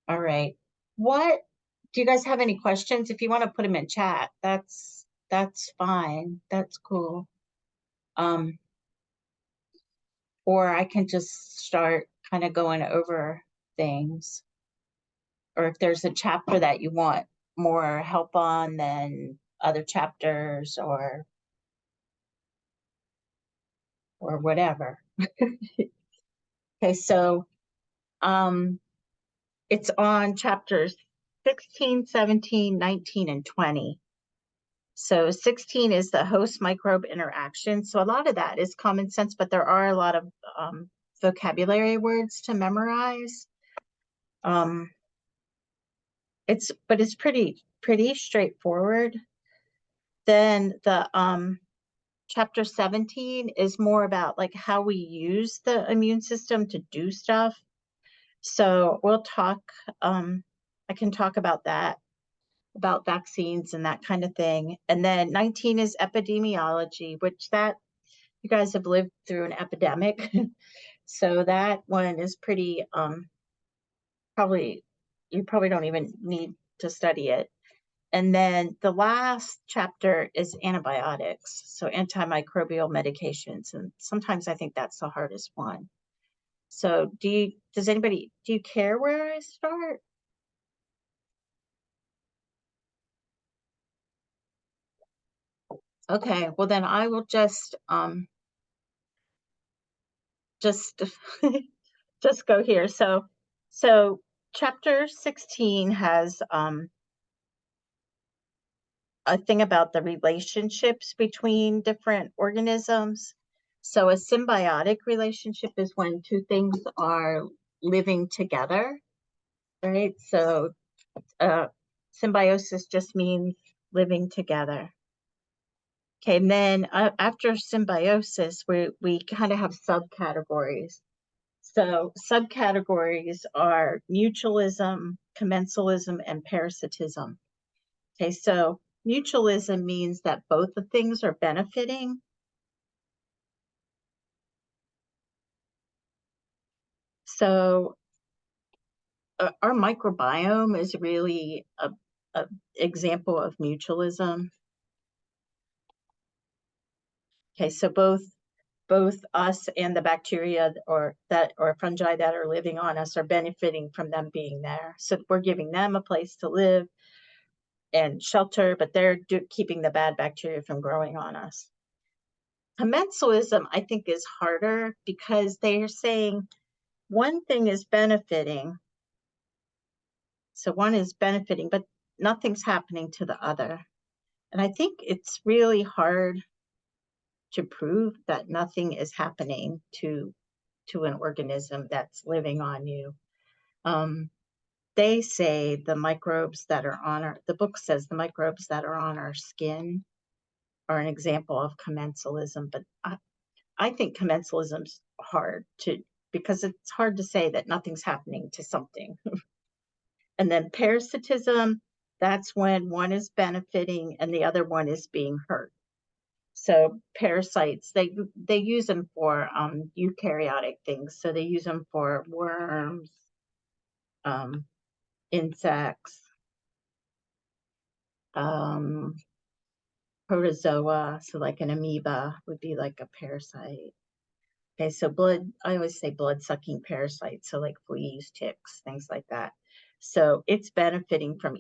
All right. What do you guys have any questions? If you want to put them in chat, that's fine. That's cool. Um, or I can just start kind of going over things. Or if there's a chapter that you want more help on than other chapters or whatever. Okay, so it's on chapters 16, 17, 19, and 20. So 16 is the host microbe interaction. So a lot of that is common sense, but there are a lot of vocabulary words to memorize. It's pretty straightforward. Then the chapter 17 is more about like how we use the immune system to do stuff. So we'll talk, I can talk about that, about vaccines and that kind of thing. And then 19 is epidemiology, which that you guys have lived through an epidemic. So that one is pretty, you probably don't even need to study it. And then the last chapter is antibiotics, so antimicrobial medications. And sometimes I think that's the hardest one. So do you care where I start? Okay, well then I will just just just go here. So chapter 16 has a thing about the relationships between different organisms. So a symbiotic relationship is when two things are living together, right? So symbiosis just means living together. Okay, and then after symbiosis, we kind of have subcategories. So subcategories are mutualism, commensalism, and parasitism. Okay, so mutualism means that both the things are benefiting. So our microbiome is really a example of mutualism. Okay, so both us and the bacteria or fungi that are living on us are benefiting from them being there. So we're giving them a place to live and shelter, but they're keeping the bad bacteria from growing on us. Commensalism, I think, is harder because they are saying one thing is benefiting. So one is benefiting, but nothing's happening to the other. And I think it's really hard to prove that nothing is happening to an organism that's living on you. They say the microbes that are on the book says the microbes that are on our skin are an example of commensalism, but I think commensalism's hard because it's hard to say that nothing's happening to something. And then parasitism, that's when one is benefiting and the other one is being hurt. So parasites, they use them for eukaryotic things. So they use them for worms, insects, protozoa. So like an amoeba would be like a parasite. Okay, so I always say blood-sucking parasites, so like fleas, ticks, things like that. So it's benefiting from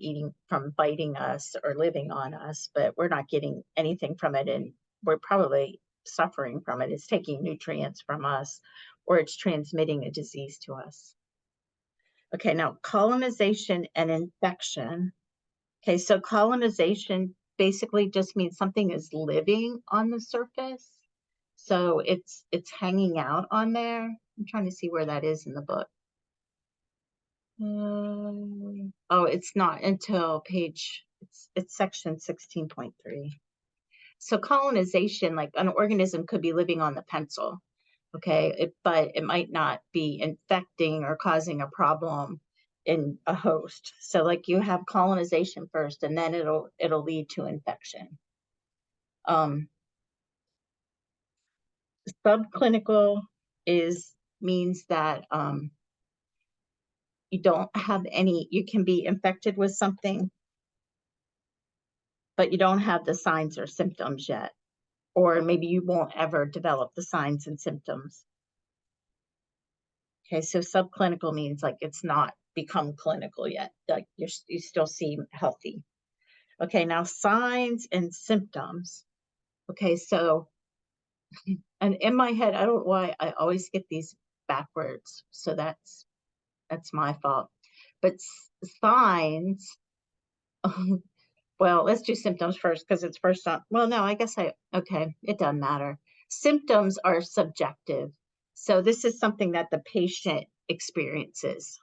biting us or living on us, but we're not getting anything from it, and we're probably suffering from it. It's taking nutrients from us, or it's transmitting a disease to us. Okay, now colonization and infection. Okay, so colonization basically just means something is living on the surface. So it's hanging out on there. I'm trying to see where that is in the book. Oh, it's not until it's section 16.3. So colonization, like an organism could be living on the pencil, okay, but it might not be infecting or causing a problem in a host. So like you have colonization first, and then it'll lead to infection. Subclinical means that you don't have any, you can be infected with something, but you don't have the signs or symptoms yet. Or maybe you won't ever develop the signs and symptoms. Okay, so subclinical means like it's not become clinical yet, like you still seem healthy. Okay, now signs and symptoms. Okay, so, and in my head, I don't know why I always get these backwards, so that's my fault. But signs, well, let's do symptoms first because it's first on. Well, no, I guess okay, it doesn't matter. Symptoms are subjective. So this is something that the patient experiences.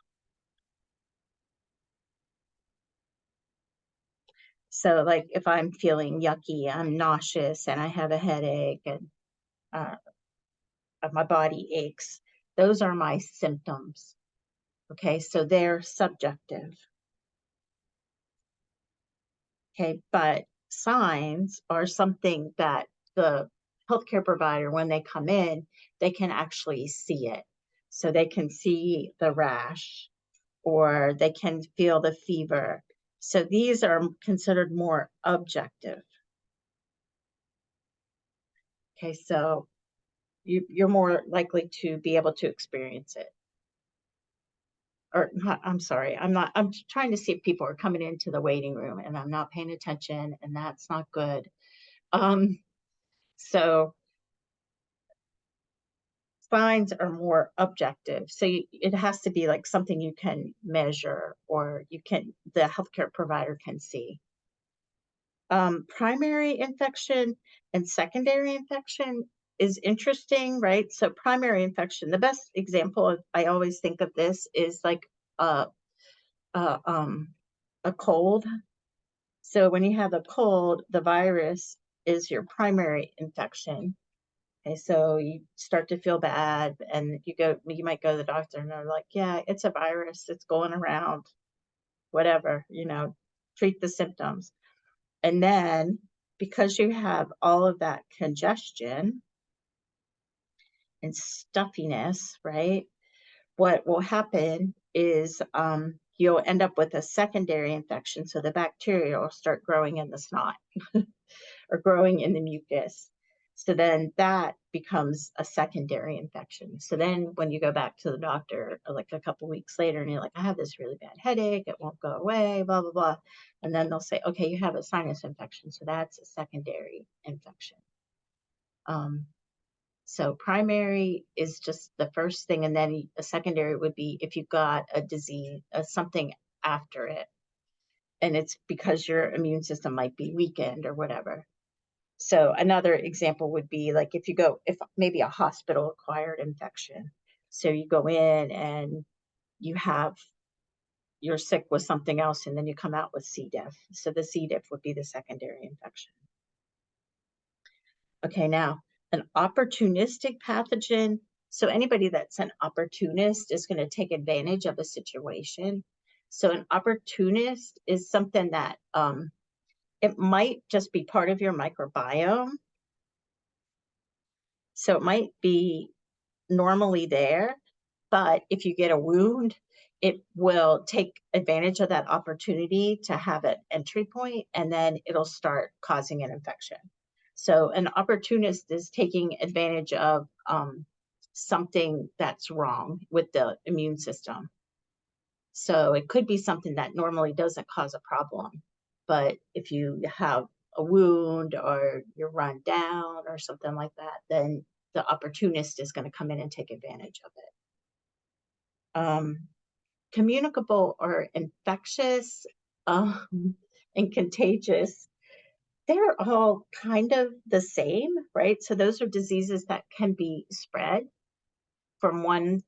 So like if I'm feeling yucky, I'm nauseous and I have a headache and uh, my body aches, those are my symptoms. Okay, so they're subjective. Okay, but signs are something that the healthcare provider, when they come in, they can actually see it. So they can see the rash or they can feel the fever. So these are considered more objective. Okay, so you're more likely to be able to experience it. Or not, I'm sorry, I'm trying to see if people are coming into the waiting room and I'm not paying attention, and that's not good. So signs are more objective. So it has to be like something you can measure or the healthcare provider can see. Primary infection and secondary infection is interesting, right? So primary infection, the best example I always think of this is like a, a, um, a cold. So when you have a cold, the virus is your primary infection. Okay, so you start to feel bad and you might go to the doctor and they're like, yeah, it's a virus, it's going around, whatever, treat the symptoms. And then because you have all of that congestion and stuffiness, right? What will happen is you'll end up with a secondary infection. So the bacteria will start growing in the snot or growing in the mucus. So then that becomes a secondary infection. So then when you go back to the doctor like a couple weeks later and you're like, I have this really bad headache, it won't go away, blah, blah, blah. And then they'll say, okay, you have a sinus infection. So that's a secondary infection. So primary is just the first thing. And then a secondary would be if you've got a disease, something after it. And it's because your immune system might be weakened or whatever. So another example would be like if maybe a hospital acquired infection. So you go in and you're sick with something else and then you come out with C. diff. So the C. diff would be the secondary infection. Okay, now an opportunistic pathogen. So anybody that's an opportunist is going to take advantage of a situation. So an opportunist is something that it might just be part of your microbiome. So it might be normally there, but if you get a wound, it will take advantage of that opportunity to have an entry point, and then it'll start causing an infection. So an opportunist is taking advantage of something that's wrong with the immune system. So it could be something that normally doesn't cause a problem, but if you have a wound or you're run down or something like that, then the opportunist is going to come in and take advantage of it. Communicable or infectious and contagious, they're all kind of the same, right? So those are diseases that can be spread from one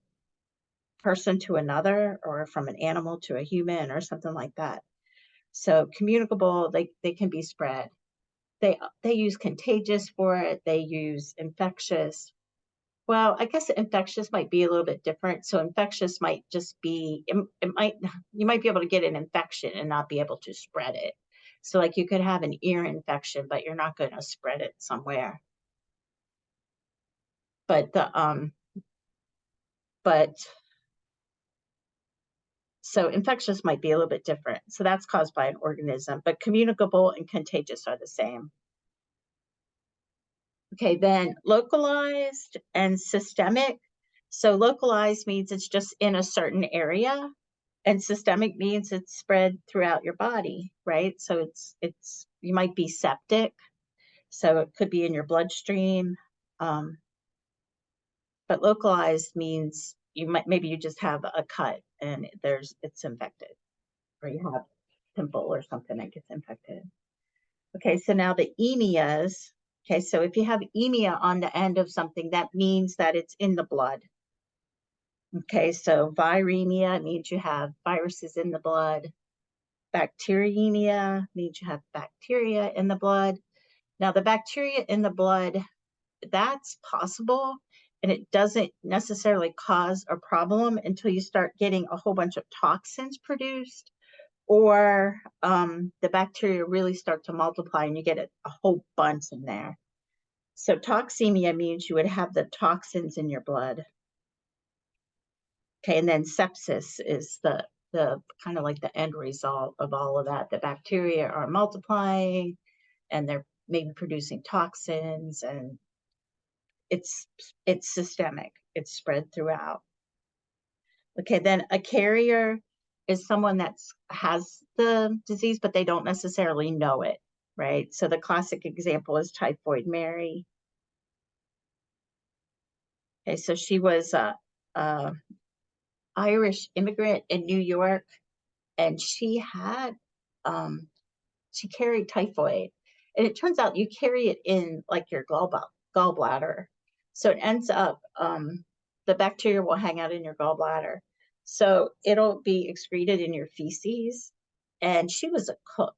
person to another or from an animal to a human or something like that. So communicable, they can be spread. They use contagious for it. They use infectious. Well, I guess infectious might be a little bit different. So infectious might just be, you might be able to get an infection and not be able to spread it. So like you could have an ear infection, but you're not going to spread it somewhere. But but So infectious might be a little bit different. So that's caused by an organism, but communicable and contagious are the same. Okay, then localized and systemic. So localized means it's just in a certain area, and systemic means it's spread throughout your body, right? So it's you might be septic, so it could be in your bloodstream. But localized means maybe you just have a cut and it's infected, or you have a pimple or something that gets infected. Okay, so now the emias. Okay, so if you have emia on the end of something, that means that it's in the blood. Okay, so viremia means you have viruses in the blood. Bacteremia means you have bacteria in the blood. Now, the bacteria in the blood, that's possible, and it doesn't necessarily cause a problem until you start getting a whole bunch of toxins produced, or the bacteria really start to multiply and you get a whole bunch in there. So toxemia means you would have the toxins in your blood. Okay, and then sepsis is the kind of like the end result of all of that. The bacteria are multiplying and they're maybe producing toxins, and it's systemic. It's spread throughout. Okay, then a carrier is someone that has the disease, but they don't necessarily know it, right? So the classic example is Typhoid Mary. Okay, so she was a Irish immigrant in New York, and she carried typhoid, and it turns out you carry it in like your gallbladder, so it ends up the bacteria will hang out in your gallbladder, so it'll be excreted in your feces. And she was a cook,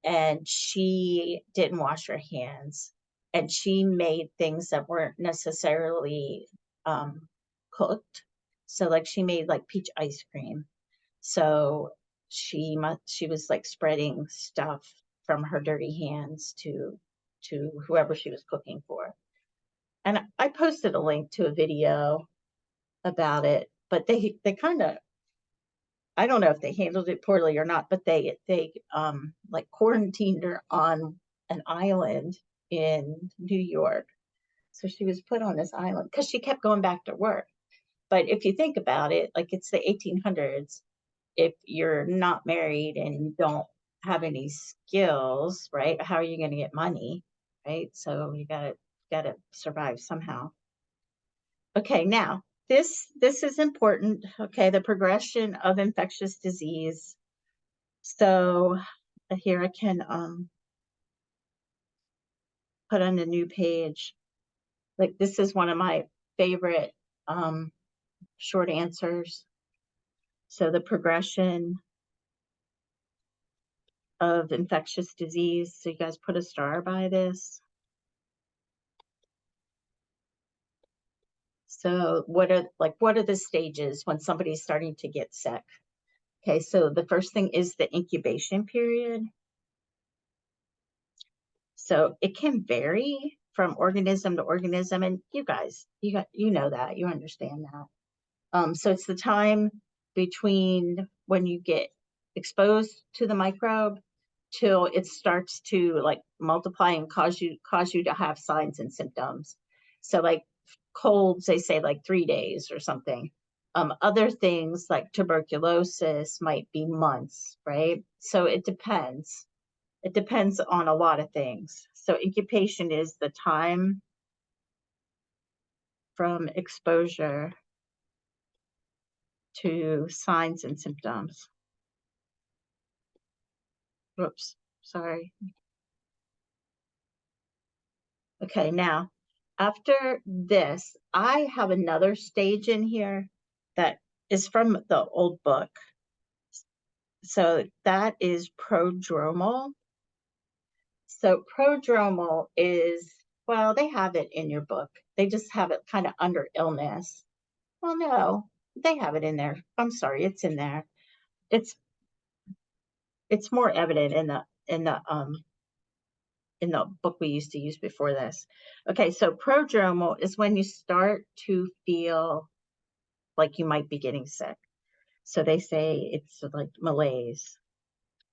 and she didn't wash her hands, and she made things that weren't necessarily cooked. So like she made like peach ice cream, so she was like spreading stuff from her dirty hands to whoever she was cooking for. And I posted a link to a video about it, but they kind of, I don't know if they handled it poorly or not, but they like quarantined her on an island in New York. So she was put on this island because she kept going back to work. But if you think about it, like it's the 1800s, if you're not married and you don't have any skills, right? How are you going to get money, right? So you gotta survive somehow. Okay, now this is important. Okay, the progression of infectious disease. So here I can put on a new page. Like this is one of my favorite short answers. So the progression of infectious disease. So you guys put a star by this. So what are the stages when somebody's starting to get sick? Okay, so the first thing is the incubation period. So it can vary from organism to organism, and you guys, you know that, you understand that. So it's the time between when you get exposed to the microbe till it starts to like multiply and cause you to have signs and symptoms. So like colds, they say like 3 days or something. Other things like tuberculosis might be months, right? So it depends. It depends on a lot of things. So incubation is the time from exposure to signs and symptoms. Whoops, sorry. Okay, now after this, I have another stage in here that is from the old book. So that is prodromal. So prodromal is, well, they have it in your book. They just have it kind of under illness. Well, no, they have it in there. I'm sorry, it's in there. It's more evident in the book we used to use before this. Okay, so prodromal is when you start to feel like you might be getting sick. So they say it's like malaise.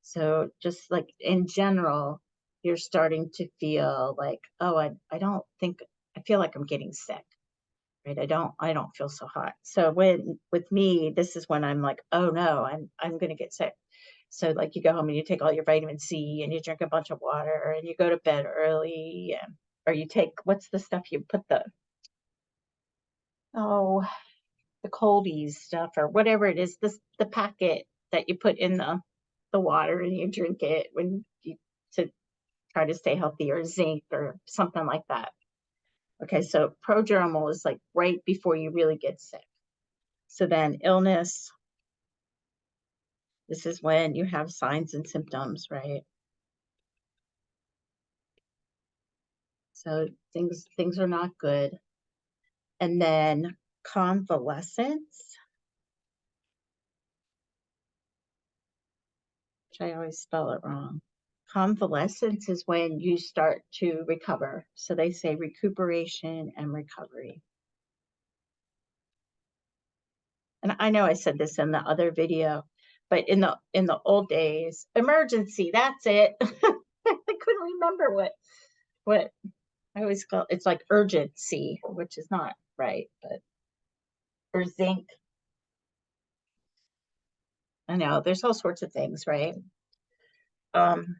So just like in general, you're starting to feel like, oh, I don't think, I feel like I'm getting sick, right? I don't feel so hot. So when with me, this is when I'm like, oh no, I'm gonna get sick. So like you go home and you take all your vitamin C and you drink a bunch of water and you go to bed early, or you take, what's the stuff you put oh, the coldies stuff or whatever it is, the packet that you put in the water and you drink it when you to try to stay healthy, or zinc or something like that. Okay, so prodromal is like right before you really get sick. So then illness, this is when you have signs and symptoms, right? So things are not good. And then convalescence, which I always spell it wrong. Convalescence is when you start to recover. So they say recuperation and recovery. And I know I said this in the other video, but in the old days, emergency, that's it. I couldn't remember what I always call it's like urgency, which is not right, but or zinc. I know there's all sorts of things, right? Um,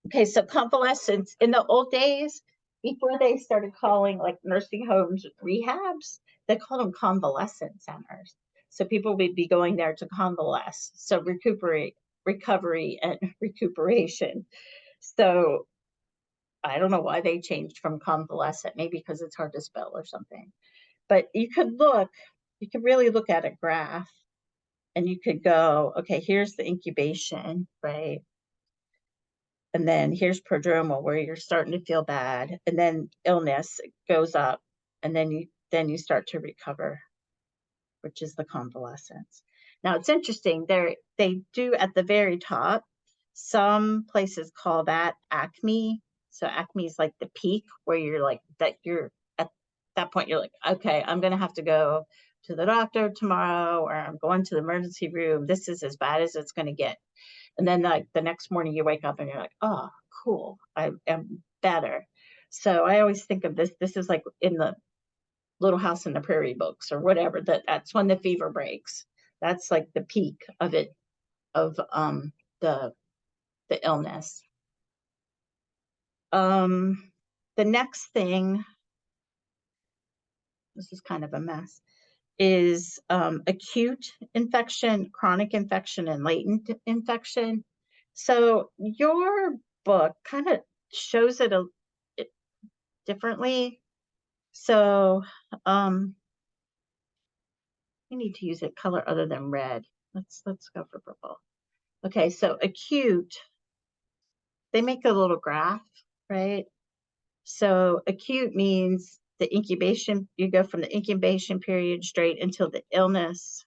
okay, so convalescence in the old days, before they started calling like nursing homes rehabs, they called them convalescent centers. So people would be going there to convalesce, so recuperate, recovery, and recuperation. So I don't know why they changed from convalescent, maybe because it's hard to spell or something. But you could really look at a graph and you could go, okay, here's the incubation, right? And then here's prodromal where you're starting to feel bad, and then illness goes up, and then you start to recover, which is the convalescence. Now it's interesting, they do at the very top, some places call that acme. So acme is like the peak where you're like that, you're at that point you're like, okay, I'm gonna have to go to the doctor tomorrow, or I'm going to the emergency room. This is as bad as it's gonna get. And then like the next morning you wake up and you're like, oh, cool, I am better. So I always think of this is like in the Little House in the Prairie books or whatever, that's when the fever breaks. That's like the peak of it, of the the illness. The next thing, this is kind of a mess, is acute infection, chronic infection, and latent infection. So your book kind of shows it differently. So you need to use a color other than red. Let's go for purple. Okay, so acute, they make a little graph, right? So acute means the incubation, you go from the incubation period straight until the illness,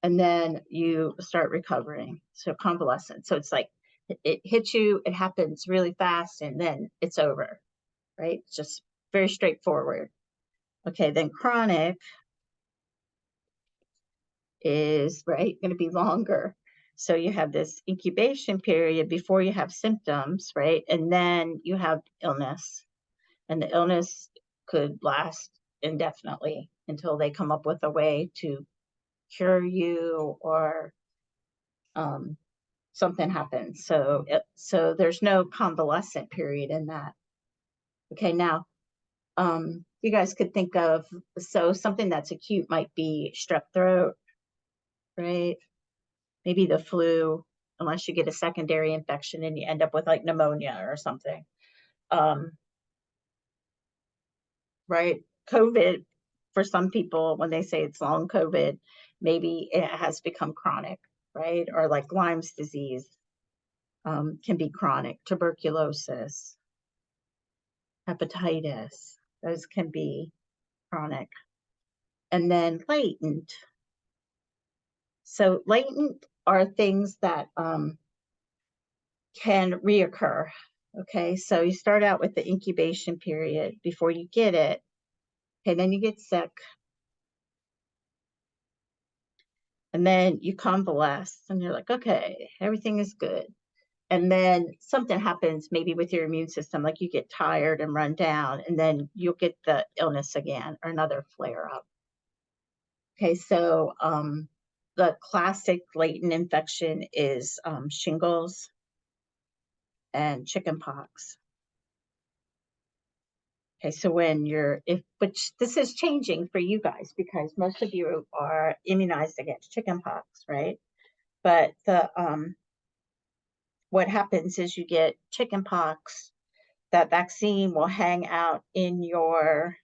and then you start recovering. So convalescent. So it's like it hits you, it happens really fast, and then it's over, right? It's just very straightforward. Okay, then chronic is right going to be longer. So you have this incubation period before you have symptoms, right? And then you have illness, and the illness could last indefinitely until they come up with a way to cure you, or something happens. So there's no convalescent period in that. Okay, now you guys could think of, so something that's acute might be strep throat, right? Maybe the flu, unless you get a secondary infection and you end up with like pneumonia or something. Right? COVID, for some people, when they say it's long COVID, maybe it has become chronic, right? Or like Lyme's disease can be chronic, tuberculosis, hepatitis, those can be chronic. And then latent. So latent are things that can reoccur. Okay, so you start out with the incubation period before you get it. Okay, then you get sick. And then you convalesce and you're like, okay, everything is good. And then something happens maybe with your immune system, like you get tired and run down, and then you'll get the illness again or another flare up. Okay, so the classic latent infection is shingles and chickenpox. Okay, so when which this is changing for you guys because most of you are immunized against chickenpox, right? But what happens is you get chickenpox, that vaccine will hang out in your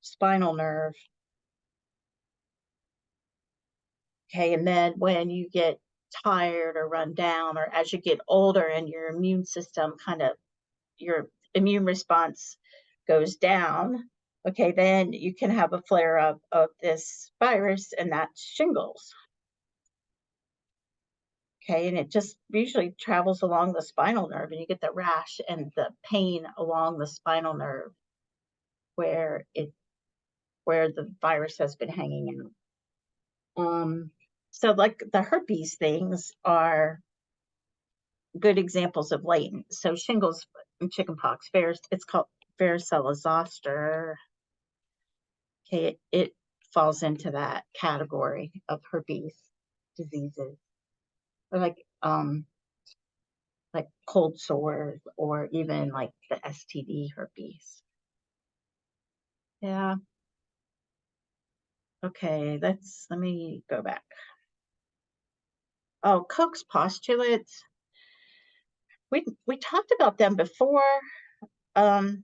spinal nerve. Okay, and then when you get tired or run down, or as you get older and your immune system your immune response goes down, okay, then you can have a flare up of this virus, and that's shingles. Okay, and it just usually travels along the spinal nerve, and you get the rash and the pain along the spinal nerve where the virus has been hanging out. So like the herpes things are good examples of latent. So shingles and chickenpox, it's called varicella zoster. Okay, it falls into that category of herpes diseases, or like cold sores, or even like the STD herpes. Yeah. Okay, let me go back. Oh, Koch's postulates. We talked about them before. Um,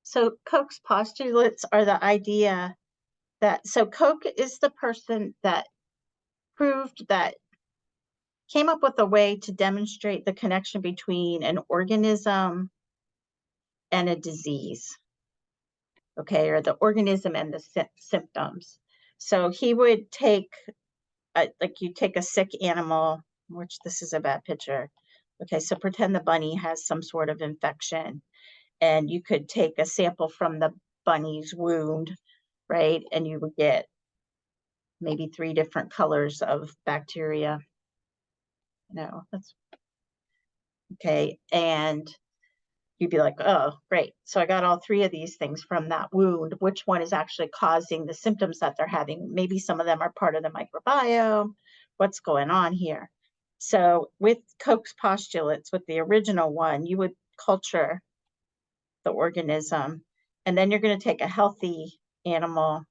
so Koch's postulates are the idea so Koch is the person that came up with a way to demonstrate the connection between an organism and a disease, okay, or the organism and the symptoms. So he would take, like you take a sick animal, which this is a bad picture. Okay, so pretend the bunny has some sort of infection, and you could take a sample from the bunny's wound, right? And you would get maybe 3 different colors of bacteria. No, that's okay. And you'd be like, oh, great. So I got all 3 of these things from that wound. Which one is actually causing the symptoms that they're having? Maybe some of them are part of the microbiome. What's going on here? So with Koch's postulates, with the original one, you would culture the organism, and then you're going to take a healthy animal,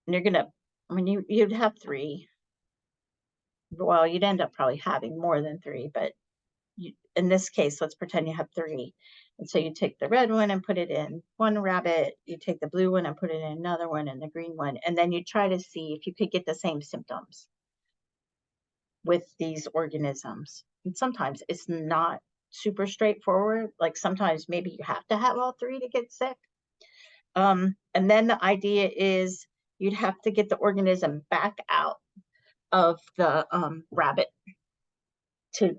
and you're going to, I mean, you'd have 3. Well, you'd end up probably having more than 3, but in this case, let's pretend you have 3. And so you take the red one and put it in one rabbit, you take the blue one and put it in another one, and the green one, and then you try to see if you could get the same symptoms with these organisms. And sometimes it's not super straightforward. Like sometimes maybe you have to have all 3 to get sick. And then the idea is you'd have to get the organism back out of the rabbit to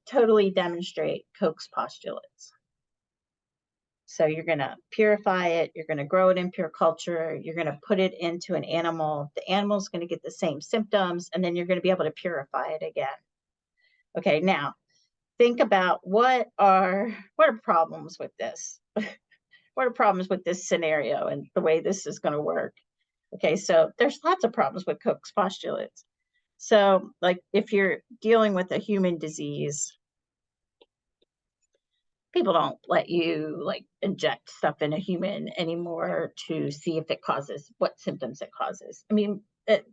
totally demonstrate Koch's postulates. So you're going to purify it, you're going to grow it in pure culture, you're going to put it into an animal, the animal's going to get the same symptoms, and then you're going to be able to purify it again. Okay, now think about what are problems with this? What are problems with this scenario and the way this is going to work? Okay, so there's lots of problems with Koch's postulates. So like if you're dealing with a human disease, people don't let you like inject stuff in a human anymore to see if it causes what symptoms it causes. I mean,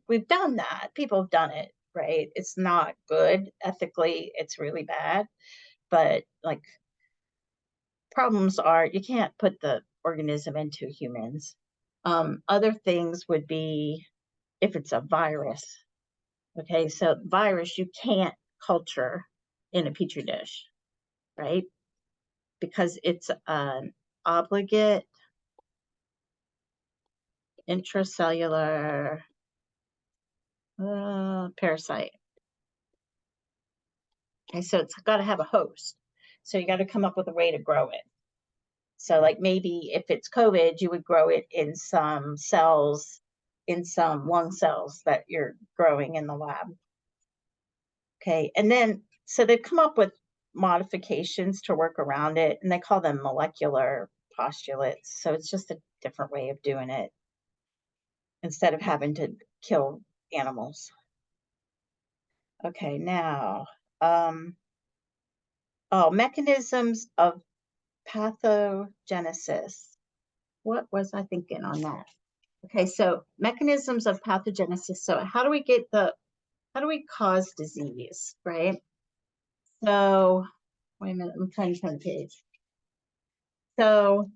we've done that. People have done it, right? It's not good ethically. It's really bad. But like problems are you can't put the organism into humans. Other things would be if it's a virus. Okay, so virus you can't culture in a petri dish, right? Because it's an obligate intracellular parasite. Okay, so it's got to have a host. So you got to come up with a way to grow it. So like maybe if it's COVID, you would grow it in some cells, in some lung cells that you're growing in the lab. Okay, and then so they've come up with modifications to work around it, and they call them molecular postulates. So it's just a different way of doing it instead of having to kill animals. Okay, now, mechanisms of pathogenesis. What was I thinking on that? Okay, so mechanisms of pathogenesis. So how do we cause disease, right? So, wait a minute, I'm trying to turn the page. So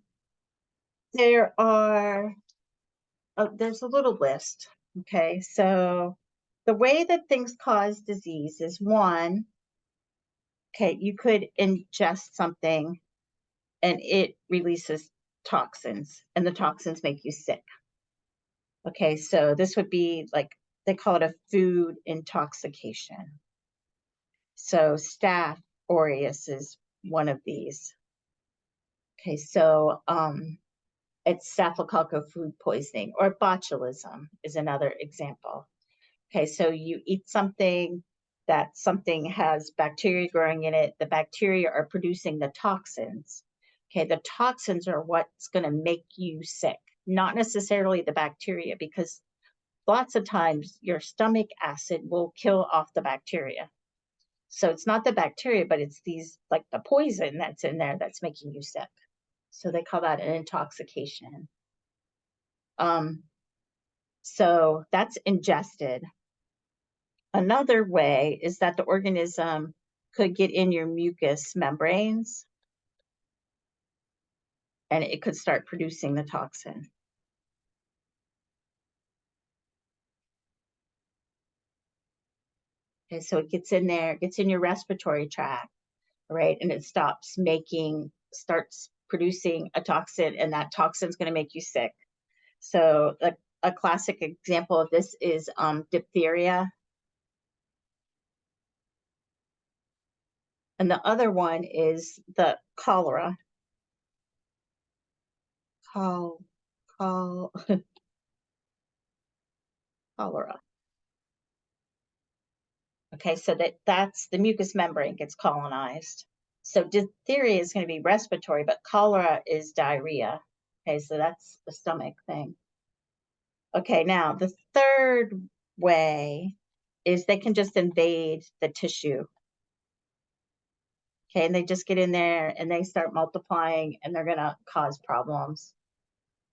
there are, there's a little list, okay? So the way that things cause disease is one, okay, you could ingest something and it releases toxins, and the toxins make you sick. Okay, so this would be like, they call it a food intoxication. So Staph aureus is one of these. Okay, so it's staphylococcal food poisoning, or botulism is another example. Okay, so you eat something that something has bacteria growing in it. The bacteria are producing the toxins. Okay, the toxins are what's going to make you sick, not necessarily the bacteria, because lots of times your stomach acid will kill off the bacteria. So it's not the bacteria, but it's these, like the poison that's in there that's making you sick. So they call that an intoxication. So that's ingested. Another way is that the organism could get in your mucous membranes and it could start producing the toxin. Okay, so it gets in there, gets in your respiratory tract, right? And it starts producing a toxin, and that toxin is going to make you sick. So a classic example of this is diphtheria. And the other one is the cholera. Cholera. Okay, so that's the mucous membrane gets colonized. So diphtheria is going to be respiratory, but cholera is diarrhea. Okay, so that's the stomach thing. Okay, now the third way is they can just invade the tissue. Okay, and they just get in there and they start multiplying and they're going to cause problems.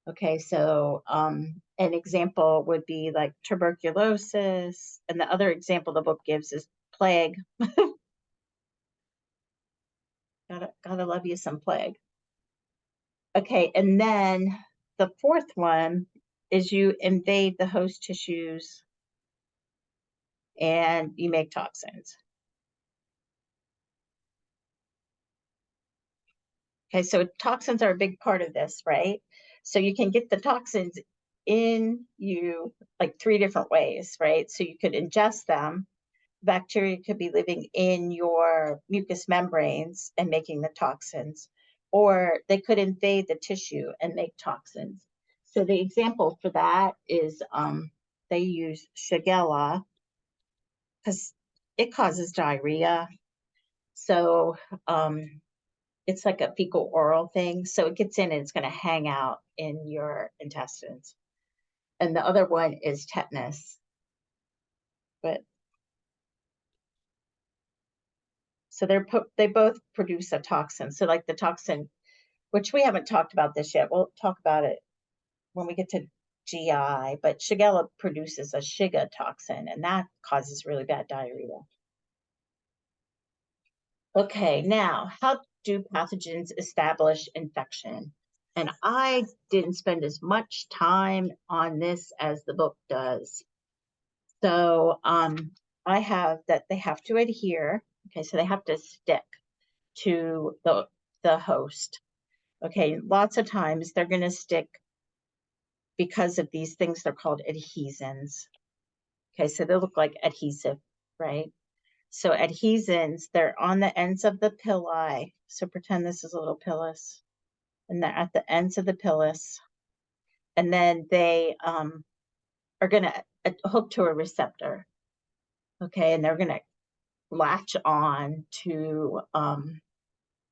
Okay, so an example would be like tuberculosis, and the other example the book gives is plague. Gotta love you some plague. Okay, and then the fourth one is you invade the host tissues and you make toxins. Okay, so toxins are a big part of this, right? So you can get the toxins in you like 3 different ways, right? So you could ingest them. Bacteria could be living in your mucous membranes and making the toxins, or they could invade the tissue and make toxins. So the example for that is they use Shigella because it causes diarrhea. So it's like a fecal oral thing. So it gets in and it's going to hang out in your intestines. And the other one is tetanus. But so they both produce a toxin. So like the toxin, which we haven't talked about this yet. We'll talk about it when we get to GI, but Shigella produces a Shiga toxin, and that causes really bad diarrhea. Okay, now, how do pathogens establish infection? And I didn't spend as much time on this as the book does. So I have that they have to adhere. Okay, so they have to stick to the host. Okay, lots of times they're going to stick because of these things. They're called adhesins. Okay, so they look like adhesive, right? So adhesins, they're on the ends of the pili. So pretend this is a little pilus. and they're at the ends of the pilus. And then they are going to hook to a receptor. Okay, and they're going to latch on to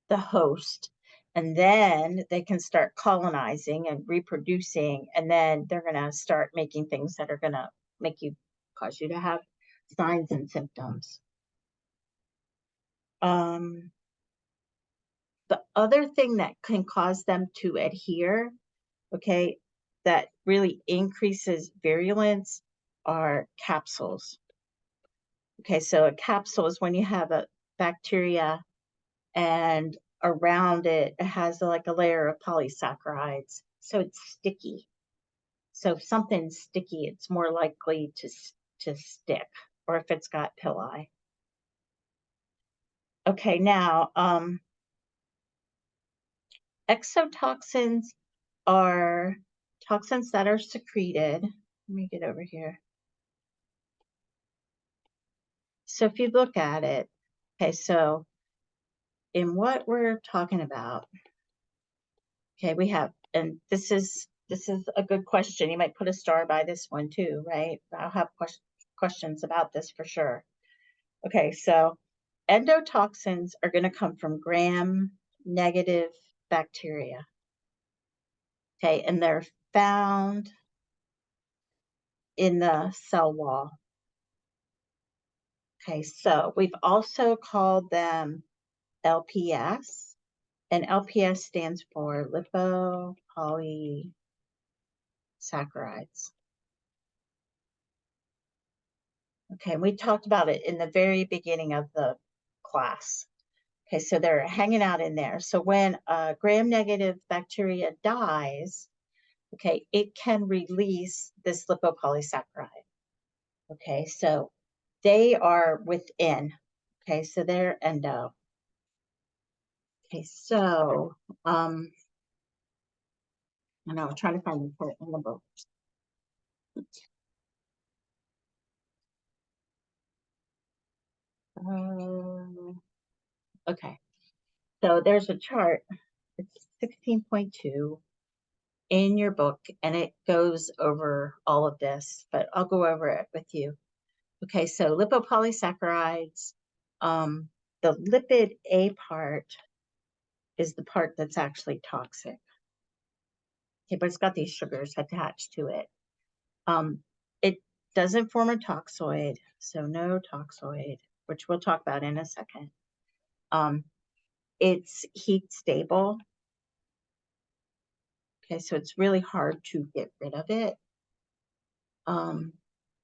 the host. And then they can start colonizing and reproducing. And then they're going to start making things that are going to cause you to have signs and symptoms. The other thing that can cause them to adhere, okay, that really increases virulence are capsules. Okay, so a capsule is when you have a bacteria and around it, it has like a layer of polysaccharides. So it's sticky. So if something's sticky, it's more likely to stick, or if it's got pili. Okay, now exotoxins are toxins that are secreted. Let me get over here. So if you look at it, okay, so in what we're talking about, okay, we have, and this is a good question. You might put a star by this one too, right? I'll have questions about this for sure. Okay, so endotoxins are going to come from gram-negative bacteria. Okay, and they're found in the cell wall. Okay, so we've also called them LPS, and LPS stands for lipopolysaccharides. Okay, we talked about it in the very beginning of the class. Okay, so they're hanging out in there. So when a gram-negative bacteria dies, okay, it can release this lipopolysaccharide. Okay, so they are within. Okay, so they're endo. Okay, so I know I'm trying to find the part in the book. Okay, so there's a chart. It's 16.2 in your book, and it goes over all of this, but I'll go over it with you. Okay, so lipopolysaccharides, the lipid A part is the part that's actually toxic. Okay, but it's got these sugars attached to it. It doesn't form a toxoid, so no toxoid, which we'll talk about in a second. It's heat stable. Okay, so it's really hard to get rid of it.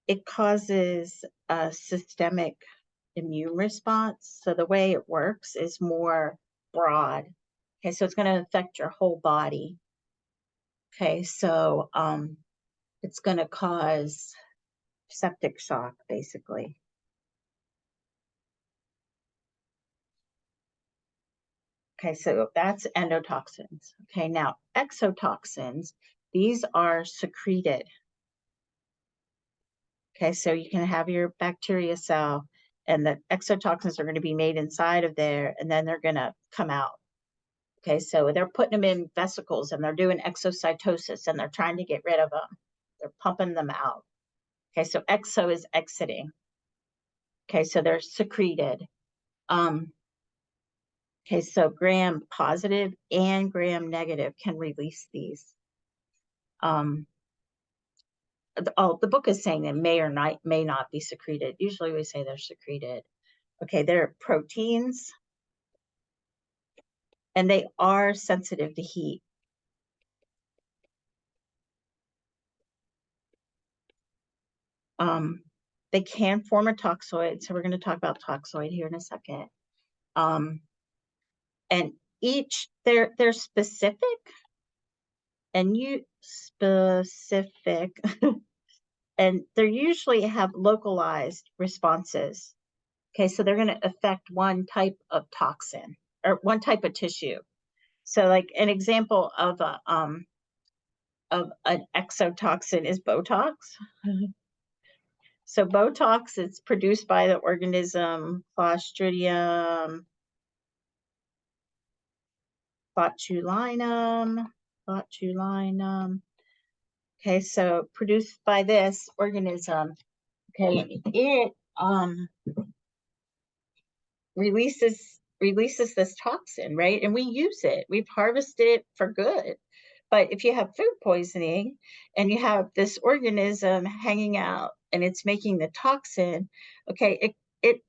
It causes a systemic immune response. So the way it works is more broad. Okay, so it's going to affect your whole body. Okay, so it's going to cause septic shock, basically. Okay, so that's endotoxins. Okay, now exotoxins, these are secreted. Okay, so you can have your bacteria cell, and the exotoxins are going to be made inside of there, and then they're going to come out. Okay, so they're putting them in vesicles, and they're doing exocytosis, and they're trying to get rid of them. They're pumping them out. Okay, so exo is exiting. Okay, so they're secreted. Okay, so gram positive and gram negative can release these. The book is saying they may or may not be secreted. Usually we say they're secreted. Okay, they're proteins, and they are sensitive to heat. They can form a toxoid, so we're going to talk about toxoid here in a second. And each, they're specific, and and they usually have localized responses. Okay, so they're going to affect one type of toxin or one type of tissue. So like an example of an exotoxin is Botox. So Botox, it's produced by the organism Clostridium botulinum, botulinum. Okay, so produced by this organism. Okay, it releases this toxin, right? And we use it. We've harvested it for good. But if you have food poisoning and you have this organism hanging out and it's making the toxin, okay, it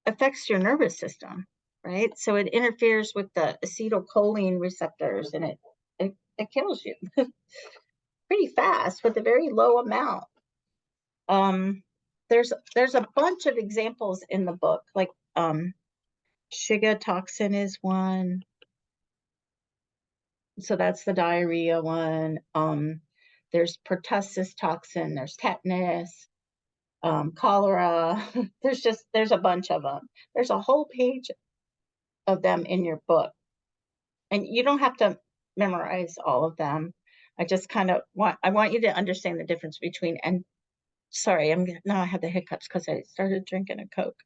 affects your nervous system, right? So it interferes with the acetylcholine receptors and it kills you pretty fast with a very low amount. There's a bunch of examples in the book, like Shiga toxin is one. So that's the diarrhea one. There's pertussis toxin, there's tetanus, cholera. there's a bunch of them. There's a whole page of them in your book. And you don't have to memorize all of them. I just kind of want you to understand the difference between, and sorry, now I have the hiccups because I started drinking a Coke,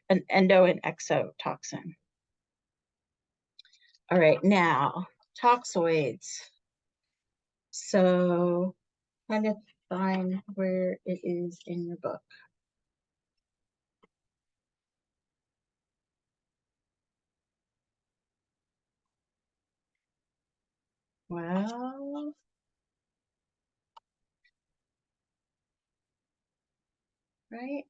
an endo and exotoxin. All right, now toxoids. So kind of find where it is in your book. Well, right.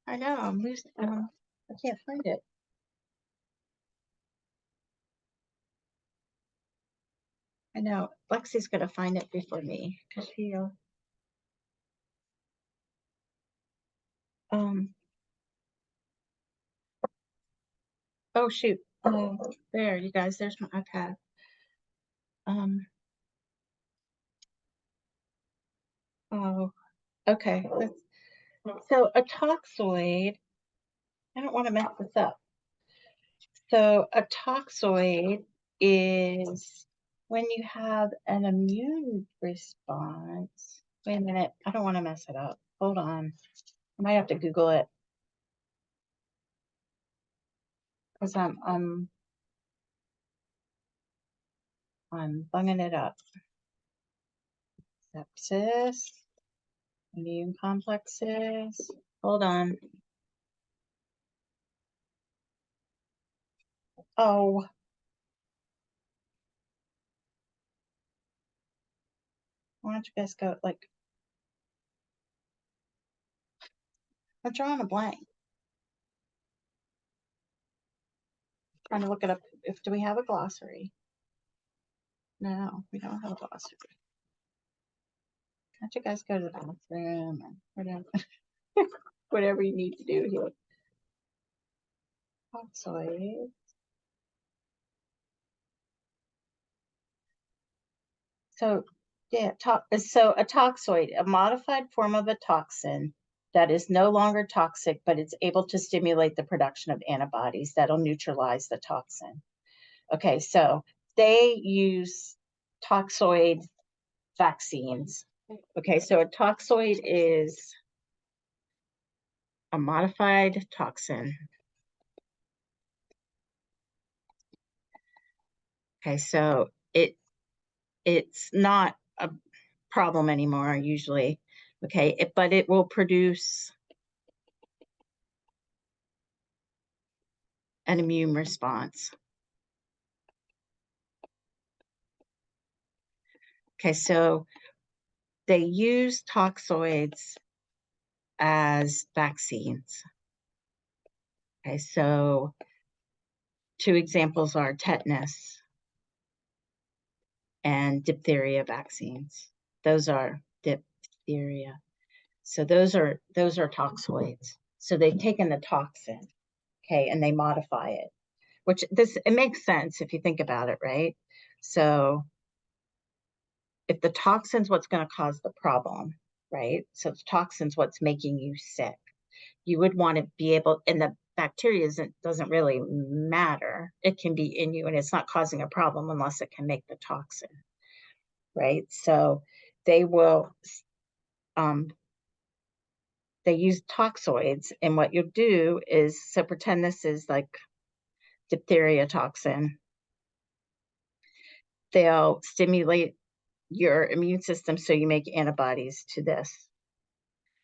I know, I'm losing, I can't find it. I know, Lexi's gonna find it before me, because she, oh shoot, oh, there, you guys, there's my iPad. Oh, okay, so a toxoid, I don't want to mess this up. So a toxoid is when you have an immune response. Wait a minute, I don't want to mess it up. Hold on. I might have to Google it. Because I'm bunging it up. Sepsis, immune complexes. Hold on. Oh. Why don't you guys go, like, I'm drawing a blank. Trying to look it up. Do we have a glossary? No, we don't have a glossary. Why don't you guys go to the bathroom or whatever, whatever you need to do here. Toxoid. So yeah, so a toxoid, a modified form of a toxin that is no longer toxic, but it's able to stimulate the production of antibodies that'll neutralize the toxin. Okay, so they use toxoid vaccines. Okay, so a toxoid is a modified toxin. Okay, so it's not a problem anymore usually. Okay, but it will produce an immune response. Okay, so they use toxoids as vaccines. Okay, so two examples are tetanus and diphtheria vaccines. Those are diphtheria. So those are toxoids. So they've taken the toxin, okay, and they modify it, which it makes sense if you think about it, right? So if the toxin's what's going to cause the problem, right? So the toxin's what's making you sick. You would want to be able, and the bacteria doesn't really matter. It can be in you and it's not causing a problem unless it can make the toxin, right? So they will, they use toxoids, and what you'll do is, so pretend this is like diphtheria toxin. They'll stimulate your immune system so you make antibodies to this.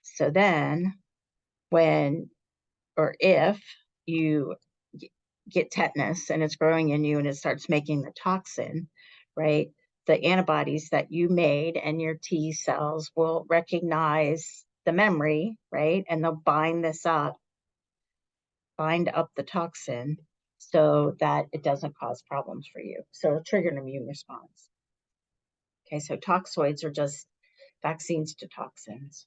So then when or if you get tetanus and it's growing in you and it starts making the toxin, right? The antibodies that you made and your T cells will recognize the memory, right? And they'll bind up the toxin so that it doesn't cause problems for you. So it'll trigger an immune response. Okay, so toxoids are just vaccines to toxins.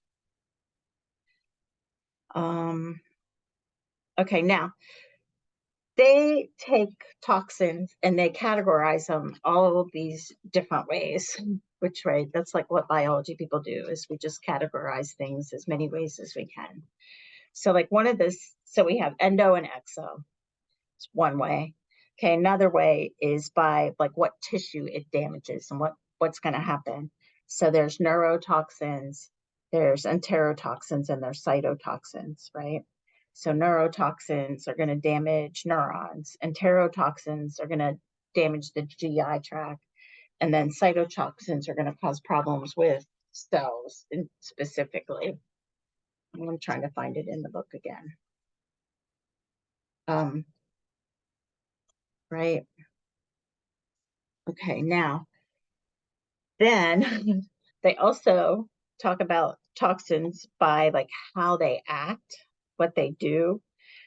Okay, now they take toxins and they categorize them all of these different ways, which, right, that's like what biology people do, is we just categorize things as many ways as we can. So like so we have endo and exo. It's one way. Okay, another way is by like what tissue it damages and what's going to happen. So there's neurotoxins, there's enterotoxins, and there's cytotoxins, right? So neurotoxins are going to damage neurons, enterotoxins are going to damage the GI tract, and then cytotoxins are going to cause problems with cells specifically. I'm trying to find it in the book again. Right. Okay, now then they also talk about toxins by like how they act, what they do.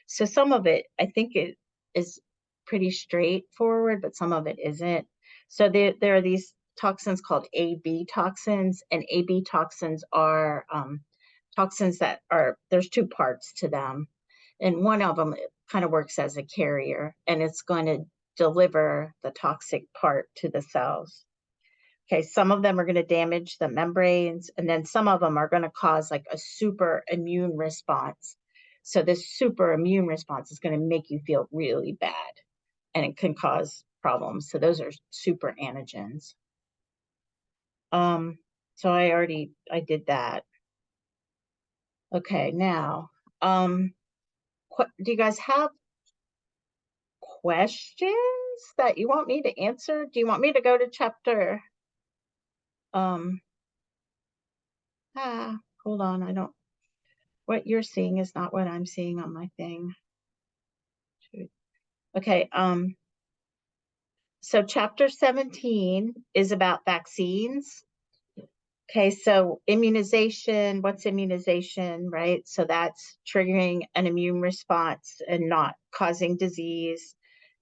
So some of it, I think it is pretty straightforward, but some of it isn't. So there are these toxins called AB toxins, and AB toxins are toxins that there's two parts to them. And one of them kind of works as a carrier, and it's going to deliver the toxic part to the cells. Okay, some of them are going to damage the membranes, and then some of them are going to cause like a super immune response. So this super immune response is going to make you feel really bad, and it can cause problems. So those are super antigens. So I did that. Okay, now, do you guys have questions that you want me to answer? Do you want me to go to chapter? Hold on, what you're seeing is not what I'm seeing on my thing. Okay, so chapter 17 is about vaccines. Okay, so immunization, what's immunization, right? So that's triggering an immune response and not causing disease.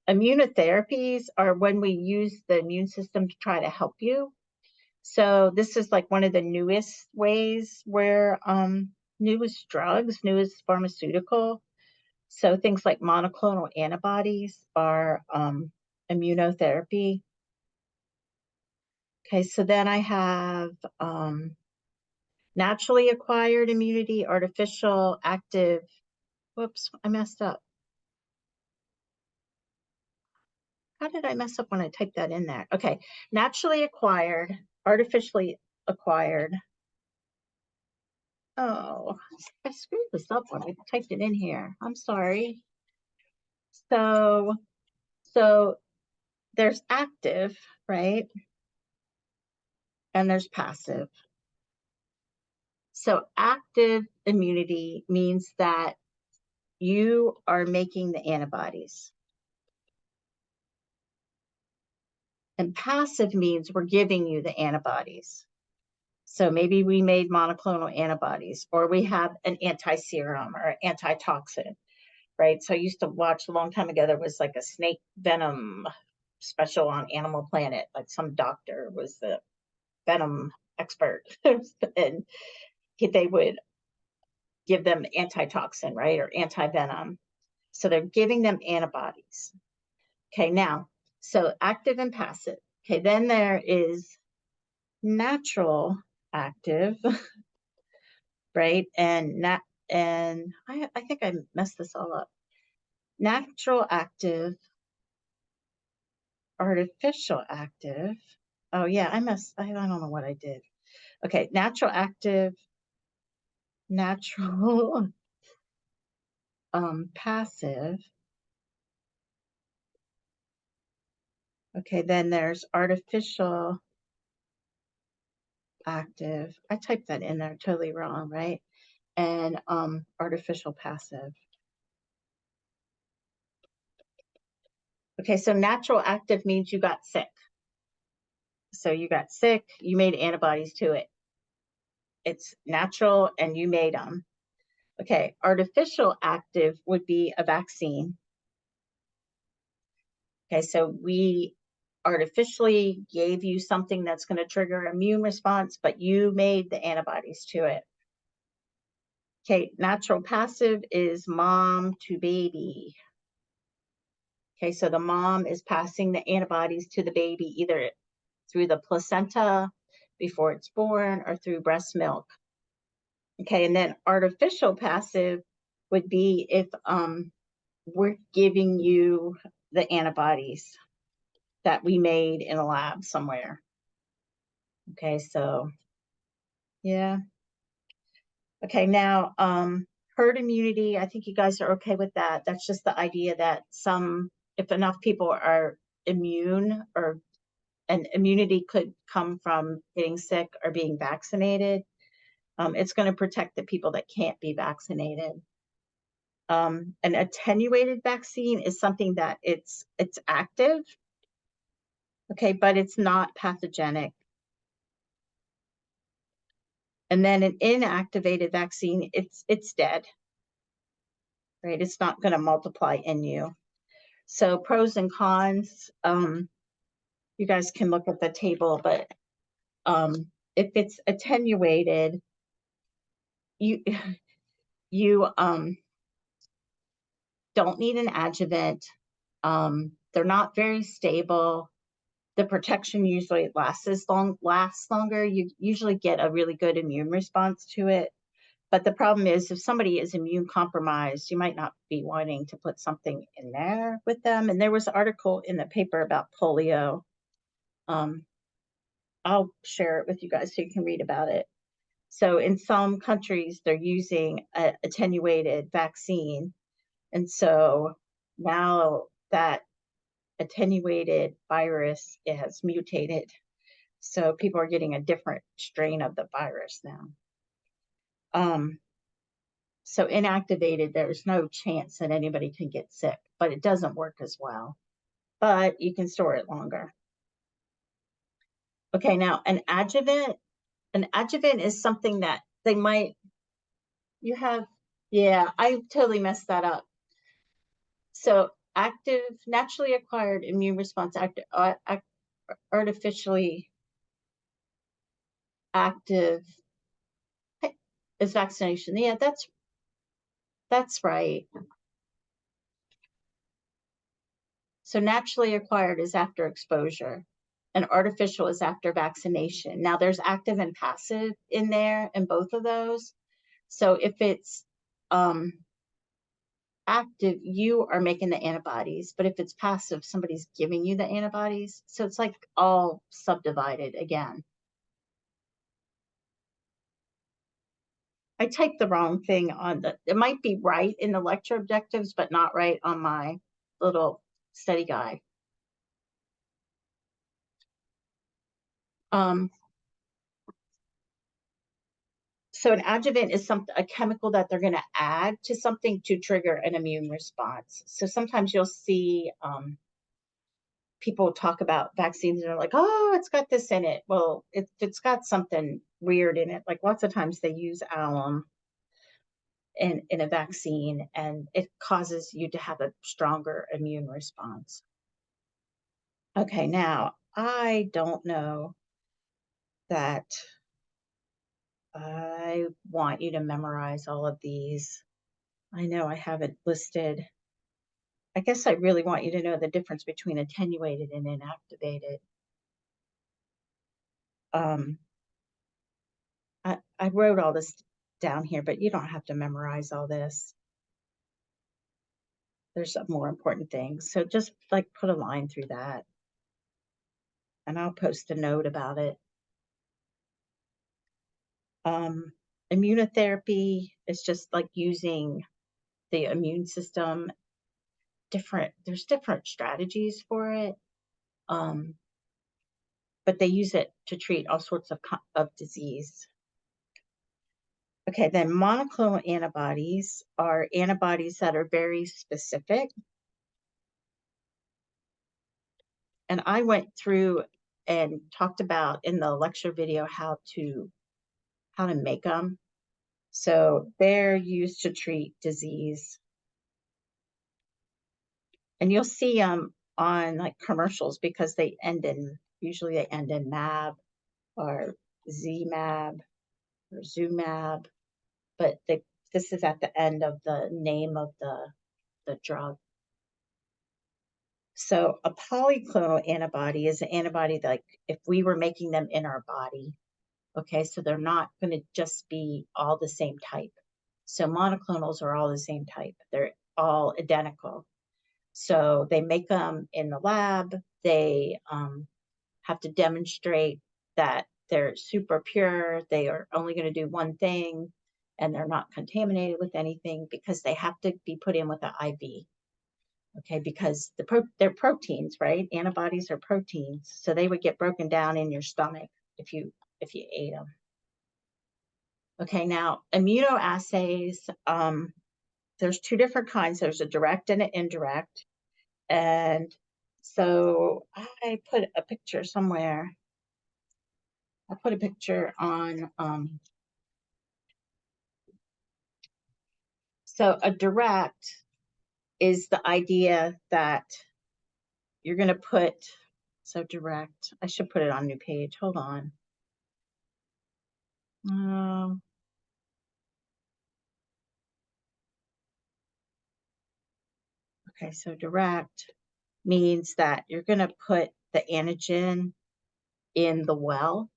Immunotherapies are when we use the immune system to try to help you. So this is like one of the newest ways where newest drugs, newest pharmaceutical. So things like monoclonal antibodies are immunotherapy. Okay, so then I have naturally acquired immunity, artificial, active. Whoops, I messed up. How did I mess up when I typed that in there? Okay, naturally acquired, artificially acquired. Oh, I screwed this up when I typed it in here. I'm sorry. So there's active, right? And there's passive. So active immunity means that you are making the antibodies. And passive means we're giving you the antibodies. So maybe we made monoclonal antibodies, or we have an anti-serum or antitoxin, right? So I used to watch a long time ago, there was like a snake venom special on Animal Planet. Like some doctor was the venom expert and they would give them antitoxin, right? Or anti-venom. So they're giving them antibodies. Okay, now, so active and passive. Okay, then there is natural active, right? And I think I messed this all up. Natural active, artificial active. Oh yeah, I don't know what I did. Okay, natural active, natural passive. Okay, then there's artificial active. I typed that in there totally wrong, right? And artificial passive. Okay, so natural active means you got sick. So you got sick, you made antibodies to it. It's natural and you made them. Okay, artificial active would be a vaccine. Okay, so we artificially gave you something that's going to trigger immune response, but you made the antibodies to it. Okay, natural passive is mom to baby. Okay, so the mom is passing the antibodies to the baby either through the placenta before it's born or through breast milk. Okay, and then artificial passive would be if we're giving you the antibodies that we made in a lab somewhere. Okay, so yeah. Okay, now herd immunity, I think you guys are okay with that. That's just the idea that if enough people are immune, or and immunity could come from getting sick or being vaccinated, it's going to protect the people that can't be vaccinated. An attenuated vaccine is something that it's active, okay, but it's not pathogenic. And then an inactivated vaccine, it's dead, right? It's not going to multiply in you. So pros and cons, you guys can look at the table, but if it's attenuated, you you don't need an adjuvant. They're not very stable. The protection usually lasts longer. You usually get a really good immune response to it. But the problem is, if somebody is immune compromised, you might not be wanting to put something in there with them. And there was an article in the paper about polio. I'll share it with you guys so you can read about it. So in some countries, they're using an attenuated vaccine. And so now that attenuated virus has mutated. So people are getting a different strain of the virus now. So inactivated, there's no chance that anybody can get sick, but it doesn't work as well. But you can store it longer. Okay, now an adjuvant is something that you have, yeah, I totally messed that up. So active, naturally acquired immune response, artificially active is vaccination. Yeah, that's right. So naturally acquired is after exposure, and artificial is after vaccination. Now there's active and passive in there in both of those. So if it's active, you are making the antibodies, but if it's passive, somebody's giving you the antibodies. So it's like all subdivided again. I typed the wrong thing it might be right in the lecture objectives, but not right on my little study guide. So an adjuvant is a chemical that they're going to add to something to trigger an immune response. So sometimes you'll see people talk about vaccines and they're like, oh, it's got this in it. Well, it's got something weird in it. Like lots of times they use alum in a vaccine, and it causes you to have a stronger immune response. Okay, now I don't know that I want you to memorize all of these. I know I have it listed. I guess I really want you to know the difference between attenuated and inactivated. I wrote all this down here, but you don't have to memorize all this. There's some more important things. So just like put a line through that, and I'll post a note about it. Immunotherapy is just like using the immune system. There's different strategies for it. But they use it to treat all sorts of disease. Okay, then monoclonal antibodies are antibodies that are very specific. And I went through and talked about in the lecture video how to make them. So they're used to treat disease. And you'll see them on like commercials because usually they end in MAB or ZMAB or ZUMAB, but this is at the end of the name of the drug. So a polyclonal antibody is an antibody that, like, if we were making them in our body, okay, so they're not going to just be all the same type. So monoclonals are all the same type. They're all identical. So they make them in the lab. They have to demonstrate that they're super pure. They are only going to do one thing, and they're not contaminated with anything because they have to be put in with an IV. Okay, because they're proteins, right? Antibodies are proteins, so they would get broken down in your stomach if you ate them. Okay, now immunoassays, there's two different kinds. There's a direct and an indirect. And so I put a picture somewhere. I put a picture on, so a direct is the idea that you're going to put, so direct, I should put it on a new page. Hold on. Okay, so direct means that you're going to put the antigen in the well,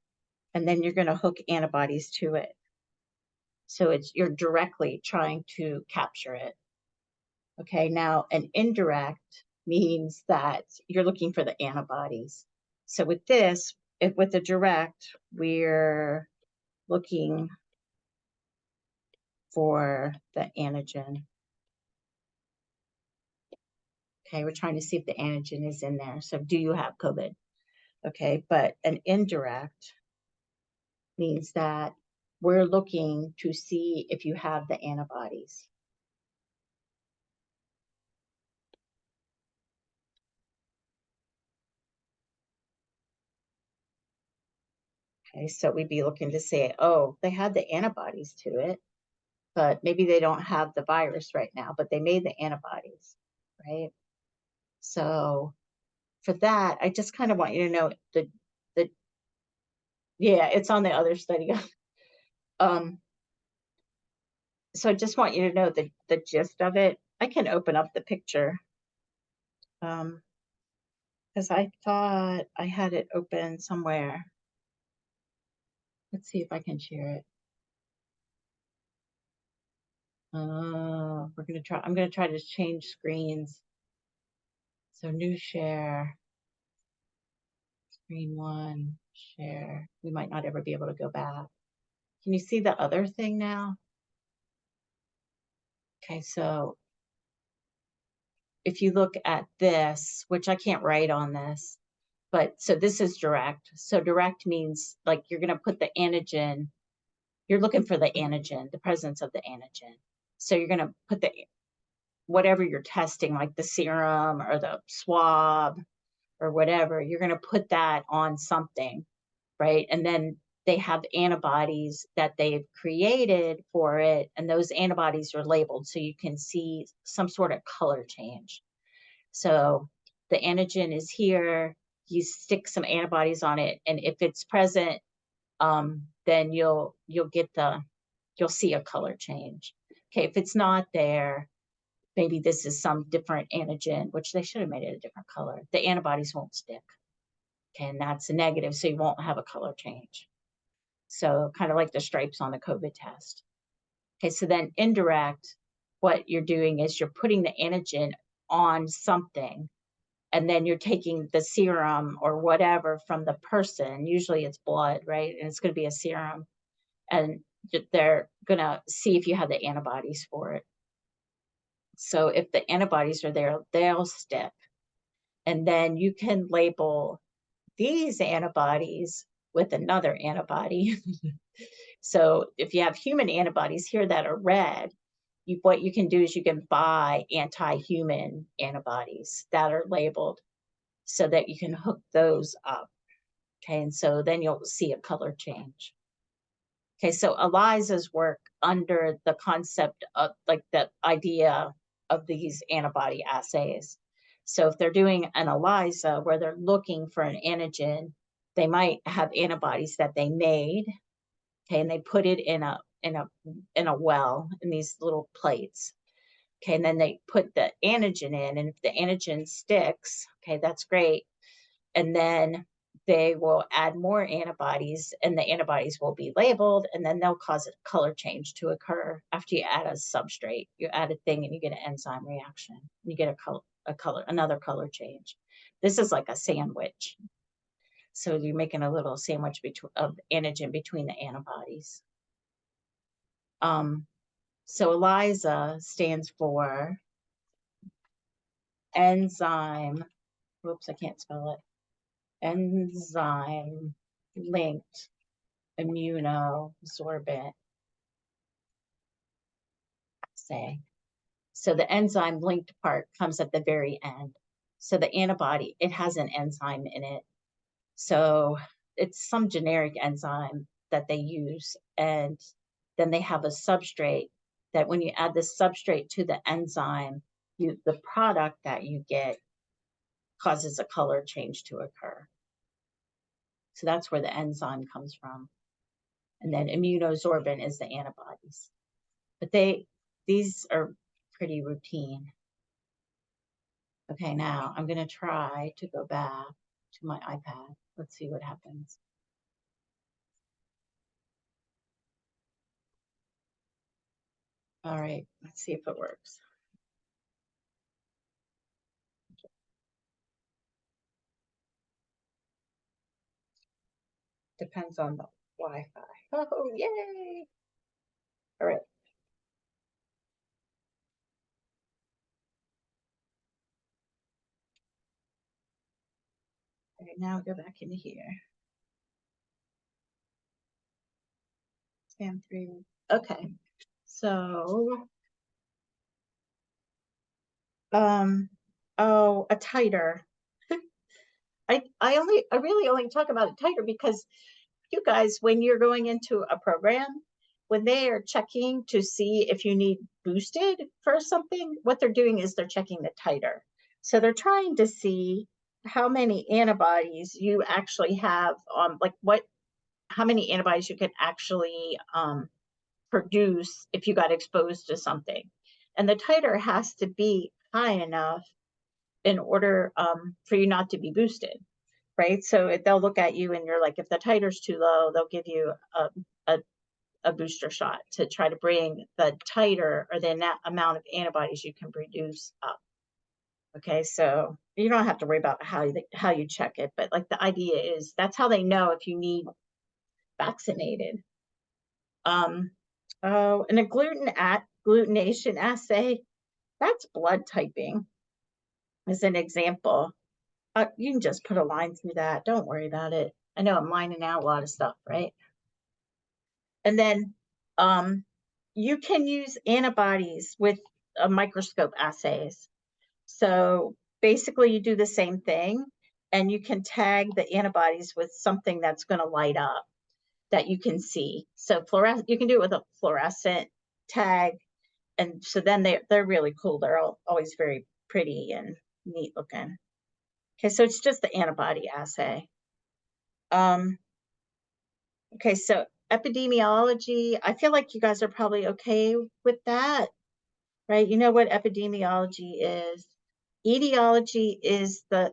and then you're going to hook antibodies to it. So you're directly trying to capture it. Okay, now an indirect means that you're looking for the antibodies. So with this, with the direct, we're looking for the antigen. Okay, we're trying to see if the antigen is in there. So do you have COVID? Okay, but an indirect means that we're looking to see if you have the antibodies. Okay, so we'd be looking to say, oh, they had the antibodies to it, but maybe they don't have the virus right now, but they made the antibodies, right? So for that, I just kind of want you to know yeah, it's on the other study. So I just want you to know the gist of it. I can open up the picture because I thought I had it open somewhere. Let's see if I can share it. I'm gonna try to change screens. So new share, screen one, share. We might not ever be able to go back. Can you see the other thing now? Okay, so if you look at this, which I can't write on this, but so this is direct. So direct means like you're gonna put the antigen, you're looking for the antigen, the presence of the antigen. So you're gonna put whatever you're testing, like the serum or the swab or whatever, you're going to put that on something, right? And then they have antibodies that they've created for it, and those antibodies are labeled so you can see some sort of color change. So the antigen is here, you stick some antibodies on it, and if it's present, then you'll see a color change. Okay, if it's not there, maybe this is some different antigen, which they should have made it a different color. The antibodies won't stick. Okay, and that's a negative, so you won't have a color change. So kind of like the stripes on the COVID test. Okay, so then indirect, what you're doing is you're putting the antigen on something, and then you're taking the serum or whatever from the person. Usually it's blood, right? And it's going to be a serum. And they're going to see if you have the antibodies for it. So if the antibodies are there, they'll stick. And then you can label these antibodies with another antibody. So if you have human antibodies here that are red, what you can do is you can buy anti-human antibodies that are labeled so that you can hook those up. Okay, and so then you'll see a color change. Okay, so ELISAs work under the concept of like the idea of these antibody assays. So if they're doing an ELISA where they're looking for an antigen, they might have antibodies that they made, okay, and they put it in a well in these little plates. Okay, and then they put the antigen in, and if the antigen sticks, okay, that's great. And then they will add more antibodies, and the antibodies will be labeled, and then they'll cause a color change to occur after you add a substrate. You add a thing and you get an enzyme reaction. You get another color change. This is like a sandwich. So you're making a little sandwich of antigen between the antibodies. So ELISA stands for enzyme, whoops, I can't spell it. Enzyme linked immunosorbent assay. So the enzyme linked part comes at the very end. So the antibody, it has an enzyme in it. So it's some generic enzyme that they use. And then they have a substrate that when you add the substrate to the enzyme, the product that you get causes a color change to occur. So that's where the enzyme comes from. And then immunosorbent is the antibodies. But these are pretty routine. Okay, now I'm going to try to go back to my iPad. Let's see what happens. All right, let's see if it works. Depends on the Wi-Fi. Oh, yay! All right. All right, now go back into here. Scan through. Okay, so oh, a titer. I really only talk about a titer because you guys, when you're going into a program, when they are checking to see if you need boosted for something, what they're doing is they're checking the titer. So they're trying to see how many antibodies you actually have, like how many antibodies you can actually produce if you got exposed to something. And the titer has to be high enough in order for you not to be boosted, right? So if they'll look at you and you're like, if the titer's too low, they'll give you a booster shot to try to bring the titer or the amount of antibodies you can produce up. Okay, so you don't have to worry about how you check it, but like the idea is that's how they know if you need vaccinated. Oh, and a glutination assay, that's blood typing as an example. You can just put a line through that. Don't worry about it. I know I'm lining out a lot of stuff, right? And then you can use antibodies with microscope assays. So basically you do the same thing and you can tag the antibodies with something that's going to light up that you can see. So you can do it with a fluorescent tag. And so then they're really cool. They're always very pretty and neat looking. Okay, so it's just the antibody assay. Okay, so epidemiology, I feel like you guys are probably okay with that, right? You know what epidemiology is. Etiology is the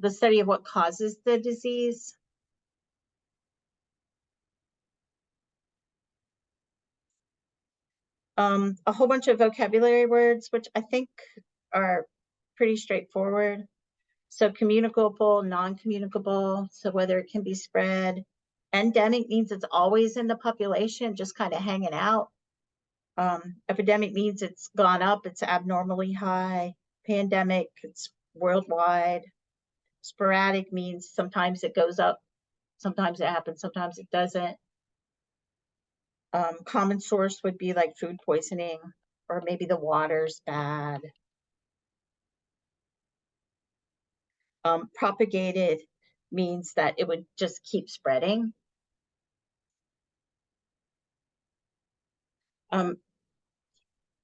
study of what causes the disease. A whole bunch of vocabulary words, which I think are pretty straightforward. So communicable, non-communicable, so whether it can be spread. Endemic means it's always in the population, just kind of hanging out. Epidemic means it's gone up, it's abnormally high. Pandemic, it's worldwide. Sporadic means sometimes it goes up, sometimes it happens, sometimes it doesn't. Common source would be like food poisoning, or maybe the water's bad. Propagated means that it would just keep spreading.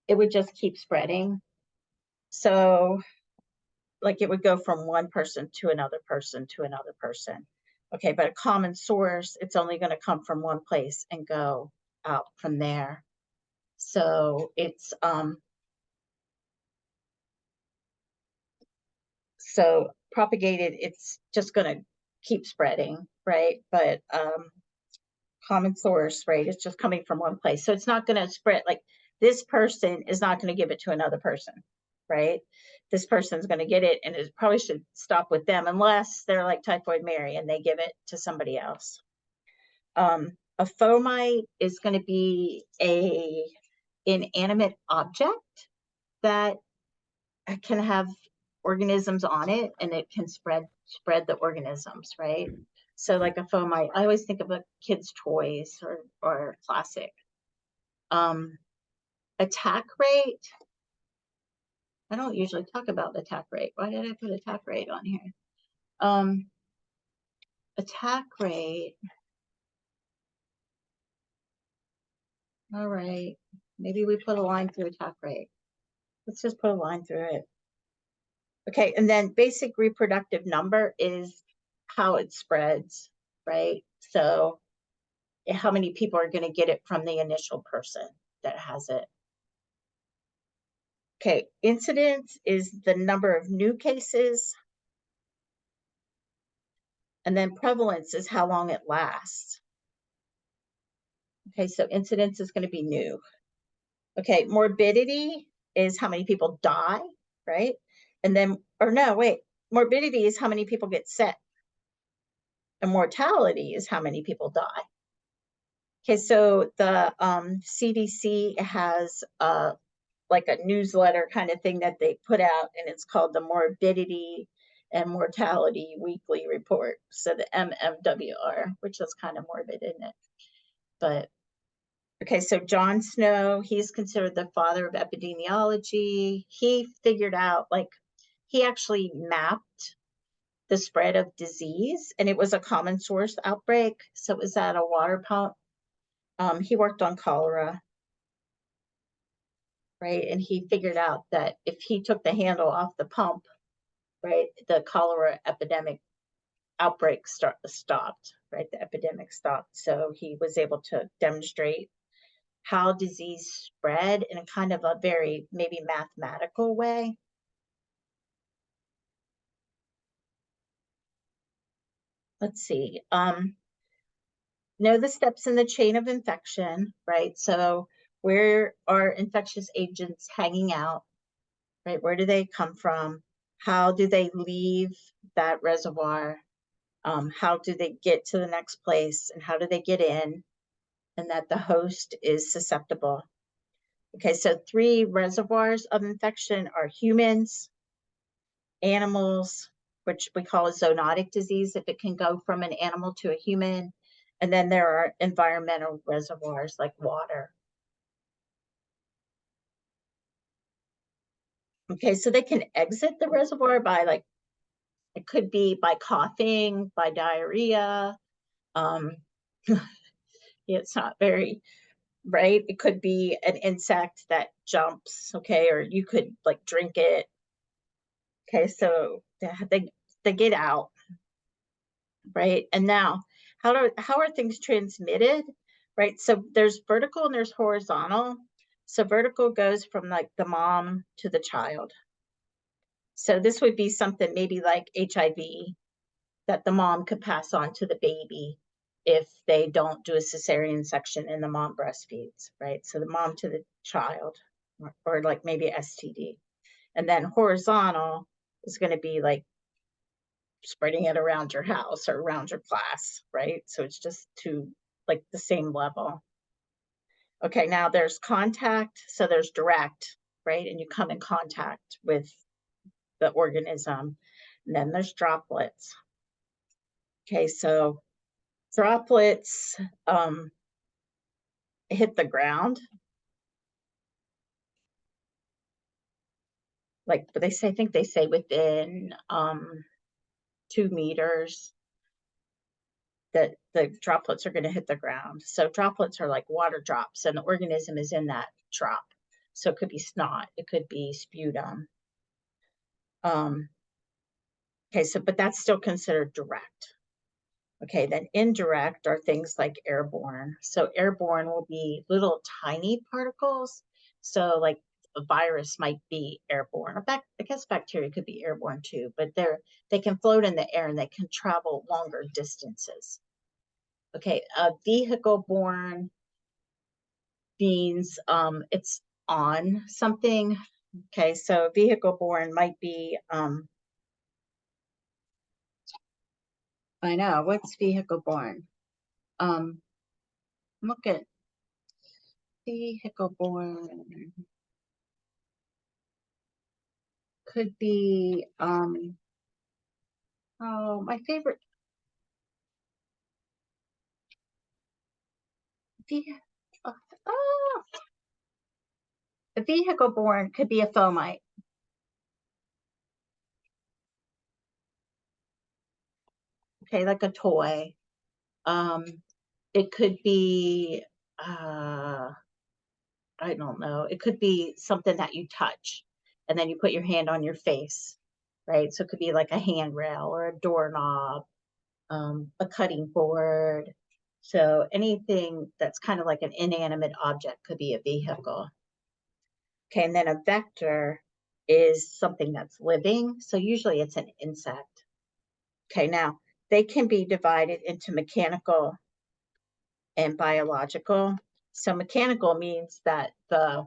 It would just keep spreading. So like it would go from one person to another person to another person. Okay, but a common source, it's only going to come from one place and go out from there. So it's so propagated, it's just going to keep spreading, right? But common source, right, it's just coming from one place. So it's not going to spread, like this person is not going to give it to another person, right? This person's going to get it, and it probably should stop with them unless they're like Typhoid Mary and they give it to somebody else. A fomite is going to be a inanimate object that can have organisms on it, and it can spread the organisms, right? So like a fomite, I always think of a kid's toys or classic. Attack rate, I don't usually talk about attack rate. Why did I put attack rate on here? Attack rate, all right, maybe we put a line through attack rate. Let's just put a line through it. Okay, and then basic reproductive number is how it spreads, right? So how many people are going to get it from the initial person that has it. Okay, incidence is the number of new cases. And then prevalence is how long it lasts. Okay, so incidence is going to be new. Okay, morbidity is how many people die, right? And then, or no, wait, morbidity is how many people get sick. And mortality is how many people die. Okay, so the CDC has like a newsletter kind of thing that they put out, and it's called the Morbidity and Mortality Weekly Report. So the MMWR, which is kind of morbid, isn't it? But okay, so John Snow, he's considered the father of epidemiology. He figured out, like, he actually mapped the spread of disease, and it was a common source outbreak. So it was at a water pump. He worked on cholera, right? And he figured out that if he took the handle off the pump, right, the cholera epidemic outbreak stopped, right? The epidemic stopped. So he was able to demonstrate how disease spread in a kind of a very maybe mathematical way. Let's see. Know the steps in the chain of infection, right? So where are infectious agents hanging out, right? Where do they come from? How do they leave that reservoir? How do they get to the next place, and how do they get in? And that the host is susceptible. Okay, so 3 reservoirs of infection are humans, animals, which we call a zoonotic disease if it can go from an animal to a human, and then there are environmental reservoirs like water. Okay, so they can exit the reservoir by, like, it could be by coughing, by diarrhea. It's not very, right? It could be an insect that jumps, okay, or you could like drink it. Okay, so they get out, right? And now, how are things transmitted, right? So there's vertical and there's horizontal. So vertical goes from like the mom to the child. So this would be something maybe like HIV that the mom could pass on to the baby if they don't do a cesarean section and the mom breastfeeds, right? So the mom to the child, or like maybe STD. And then horizontal is going to be like spreading it around your house or around your class, right? So it's just to like the same level. Okay, now there's contact, so there's direct, right? And you come in contact with the organism. And then there's droplets. Okay, so droplets hit the ground. Like they say, I think they say within 2 meters that the droplets are going to hit the ground. So droplets are like water drops, and the organism is in that drop. So it could be snot, it could be sputum. Okay, so but that's still considered direct. Okay, then indirect are things like airborne. So airborne will be little tiny particles. So like a virus might be airborne. In fact, I guess bacteria could be airborne too, but they can float in the air and they can travel longer distances. Okay, vehicle borne means it's on something. Okay, so vehicle borne might be I know, what's vehicle borne? Look at vehicle borne. Could be oh, my favorite ve- oh, a vehicle borne could be a fomite. Okay, like a toy. Um, it could be I don't know. It could be something that you touch and then you put your hand on your face, right? So it could be like a handrail or a doorknob, a cutting board. So anything that's kind of like an inanimate object could be a vehicle. Okay, and then a vector is something that's living. So usually it's an insect. Okay, now they can be divided into mechanical and biological. So mechanical means that the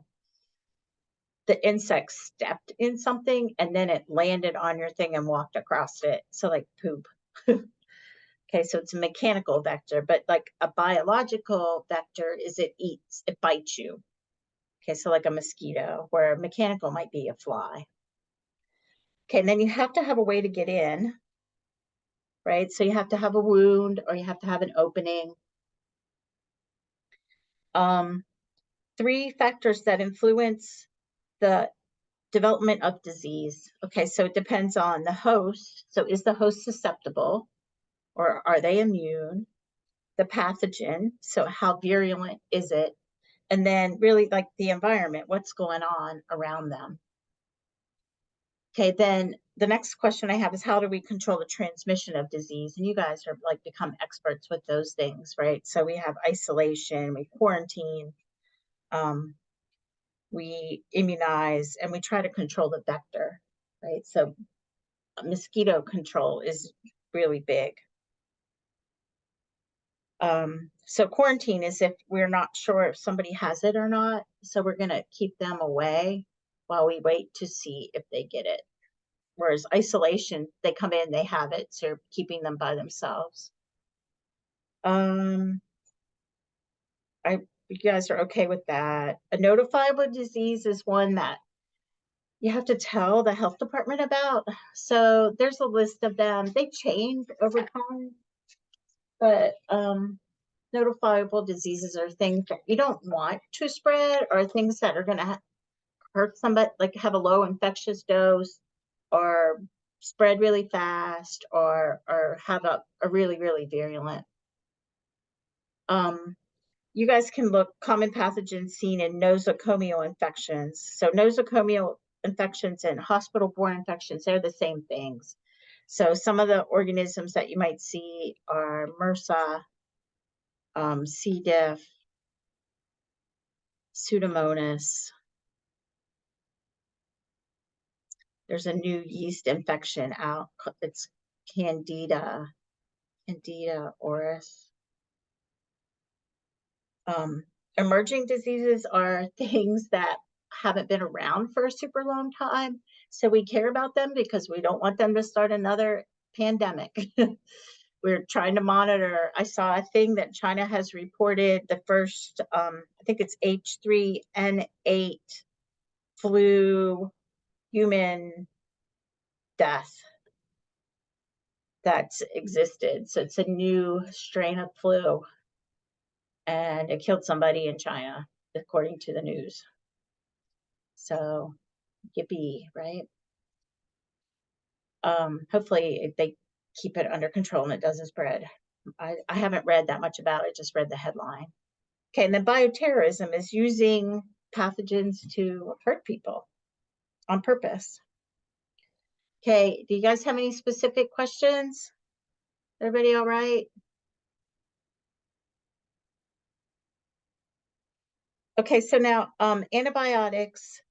insect stepped in something and then it landed on your thing and walked across it. So like poop. Okay, so it's a mechanical vector, but like a biological vector is it eats, it bites you. Okay, so like a mosquito, where mechanical might be a fly. Okay, and then you have to have a way to get in, right? So you have to have a wound or you have to have an opening. Um, 3 factors that influence the development of disease. Okay, so it depends on the host. So is the host susceptible or are they immune? The pathogen, so how virulent is it? And then really like the environment, what's going on around them. Okay, then the next question I have is how do we control the transmission of disease? And you guys are like become experts with those things, right? So we have isolation, we quarantine, we immunize, and we try to control the vector, right? So mosquito control is really big. So quarantine is if we're not sure if somebody has it or not. So we're going to keep them away while we wait to see if they get it. Whereas isolation, they come in, they have it, so you're keeping them by themselves. I, you guys are okay with that. A notifiable disease is one that you have to tell the health department about. So there's a list of them. They change over time, but notifiable diseases are things that you don't want to spread or things that are going to hurt somebody, like have a low infectious dose or spread really fast or have a really, really virulent. You guys can look common pathogens seen in nosocomial infections. So nosocomial infections and hospital-borne infections, they're the same things. So some of the organisms that you might see are MRSA, C. diff, Pseudomonas. There's a new yeast infection out. It's Candida auris. Emerging diseases are things that haven't been around for a super long time. So we care about them because we don't want them to start another pandemic. We're trying to monitor. I saw a thing that China has reported the first, I think it's H3N8 flu human. death that's existed. So it's a new strain of flu, and it killed somebody in China, according to the news. So, yippee, right? Hopefully they keep it under control and it doesn't spread. I haven't read that much about it, just read the headline. Okay, and then bioterrorism is using pathogens to hurt people on purpose. Okay, do you guys have any specific questions? Everybody all right? Okay, so now antibiotics.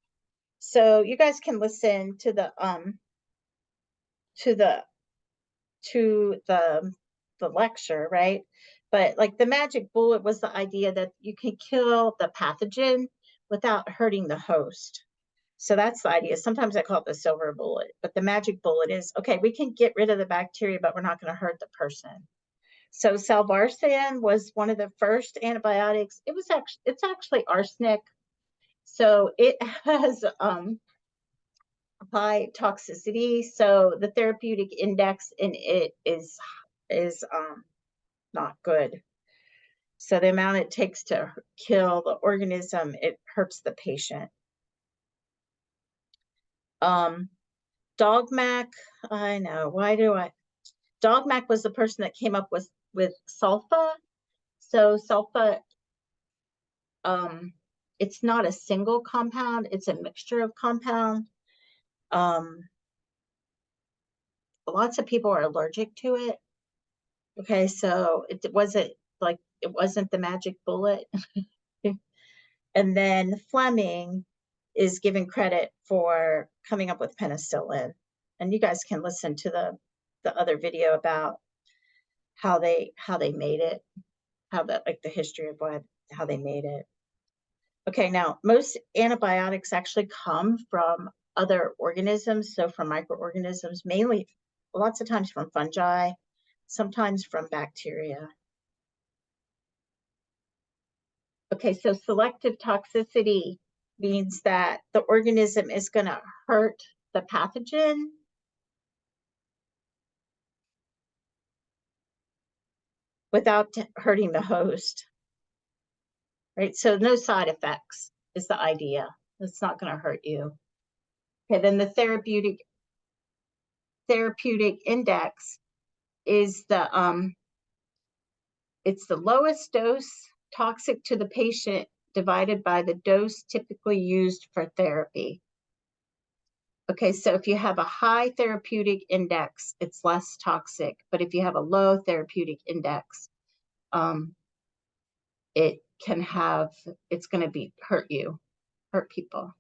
So you guys can listen to the lecture, right? But like the magic bullet was the idea that you can kill the pathogen without hurting the host. So that's the idea. Sometimes I call it the silver bullet, but the magic bullet is, okay, we can get rid of the bacteria, but we're not going to hurt the person. So salvarsan was one of the first antibiotics. It's actually arsenic. So it has high toxicity. So the therapeutic index in it is not good. So the amount it takes to kill the organism, it hurts the patient. Dogmac, I know, Dogmac was the person that came up with sulfa. So sulfa, it's not a single compound, it's a mixture of compound. Lots of people are allergic to it. Okay, so it wasn't the magic bullet. And then Fleming is given credit for coming up with penicillin. And you guys can listen to the other video about how they made it, like the history of how they made it. Okay, now most antibiotics actually come from other organisms, so from microorganisms, mainly lots of times from fungi, sometimes from bacteria. Okay, so selective toxicity means that the organism is going to hurt the pathogen without hurting the host, right? So no side effects is the idea. It's not going to hurt you. Okay, then the therapeutic index is it's the lowest dose toxic to the patient divided by the dose typically used for therapy. Okay, so if you have a high therapeutic index, it's less toxic. But if you have a low therapeutic index, it's going to hurt people.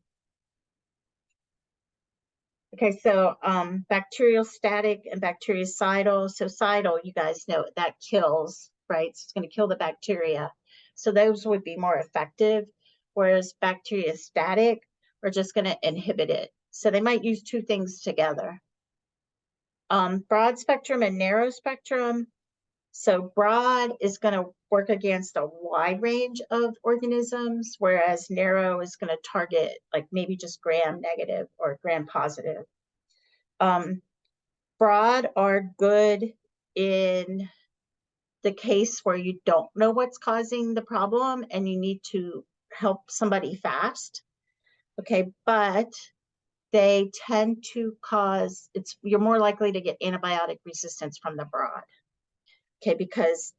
Okay, so bacteriostatic and bactericidal. So cidal, you guys know that kills, right? So it's going to kill the bacteria. So those would be more effective, whereas bacteriostatic are just going to inhibit it. So they might use two things together. Broad spectrum and narrow spectrum. So broad is going to work against a wide range of organisms, whereas narrow is going to target like maybe just gram-negative or gram-positive. Broad are good in the case where you don't know what's causing the problem and you need to help somebody fast. Okay, but they tend to you're more likely to get antibiotic resistance from the broad. Okay, because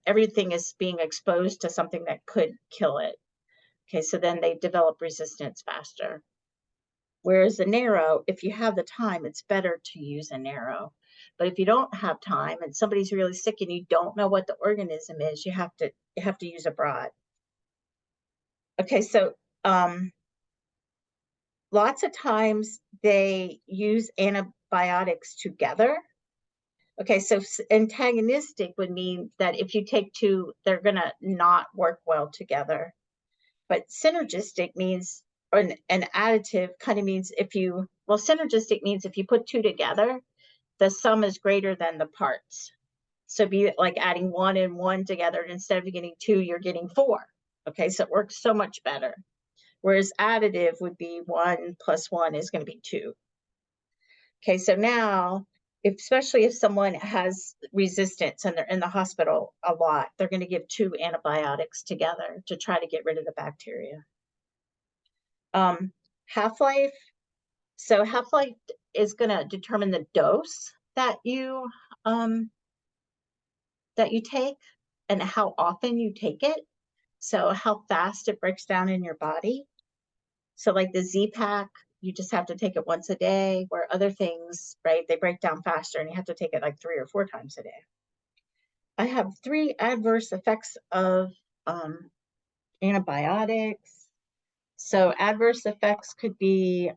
everything is being exposed to something that could kill it. Okay, so then they develop resistance faster. Whereas the narrow, if you have the time, it's better to use a narrow. But if you don't have time and somebody's really sick and you don't know what the organism is, you have to use a broad. Okay, so lots of times they use antibiotics together. Okay, so antagonistic would mean that if you take two, they're going to not work well together. But synergistic means, or an additive kind of means synergistic means if you put two together, the sum is greater than the parts. So be like adding 1 and 1 together, and instead of getting 2, you're getting 4. Okay, so it works so much better. Whereas additive would be 1 plus 1 is going to be 2. Okay, so now, especially if someone has resistance and they're in the hospital a lot, they're going to give 2 antibiotics together to try to get rid of the bacteria. Half-life. So half-life is going to determine the dose that you take and how often you take it. So how fast it breaks down in your body. So like the Z-Pack, you just have to take it once a day, where other things, right, they break down faster and you have to take it like 3 or 4 times a day. I have 3 adverse effects of antibiotics. So adverse effects could be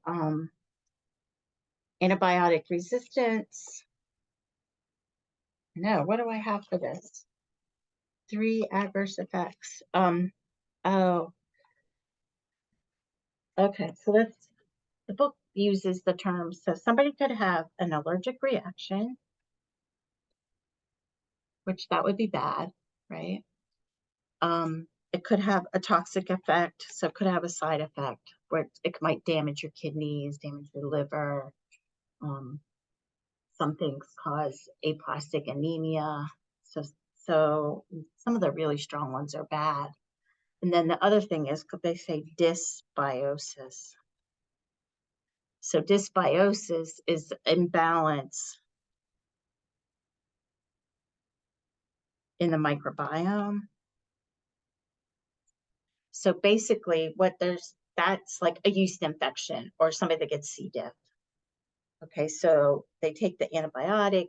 antibiotic resistance. No, what do I have for this? 3 adverse effects. Oh, okay. So the book uses the term. So somebody could have an allergic reaction, which that would be bad, right? It could have a toxic effect. So it could have a side effect where it might damage your kidneys, damage your liver. Some things cause aplastic anemia. So some of the really strong ones are bad. And then the other thing is, they say dysbiosis. So dysbiosis is imbalance in the microbiome. So basically that's like a yeast infection or somebody that gets C. diff. Okay, so they take the antibiotic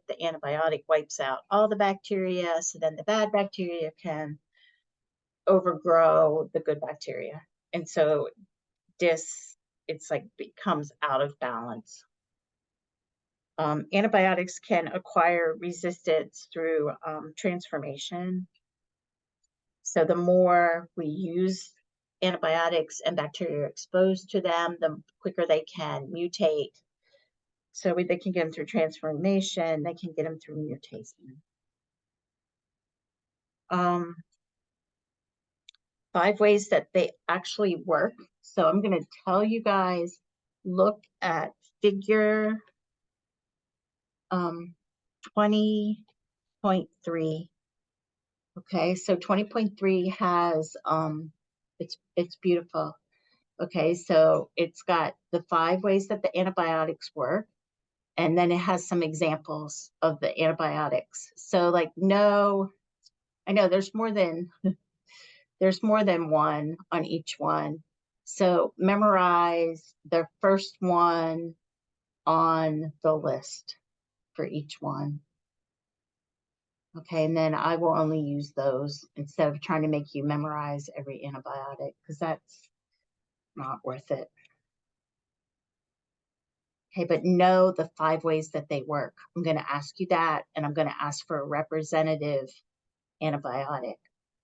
wipes out all the bacteria, so then the bad bacteria can overgrow the good bacteria. And so it's like becomes out of balance. Antibiotics can acquire resistance through transformation. So the more we use antibiotics and bacteria are exposed to them, the quicker they can mutate. So they can get them through transformation, they can get them through mutation. 5 ways that they actually work. So I'm going to tell you guys, look at figure 20.3. Okay, so 20.3 has it's beautiful. Okay, so it's got the 5 ways that the antibiotics work, and then it has some examples of the antibiotics. So like, no, I know there's more than one on each one. So memorize the first one on the list for each one. Okay, and then I will only use those instead of trying to make you memorize every antibiotic, because that's not worth it. Okay, but know the 5 ways that they work. I'm going to ask you that, and I'm going to ask for a representative antibiotic.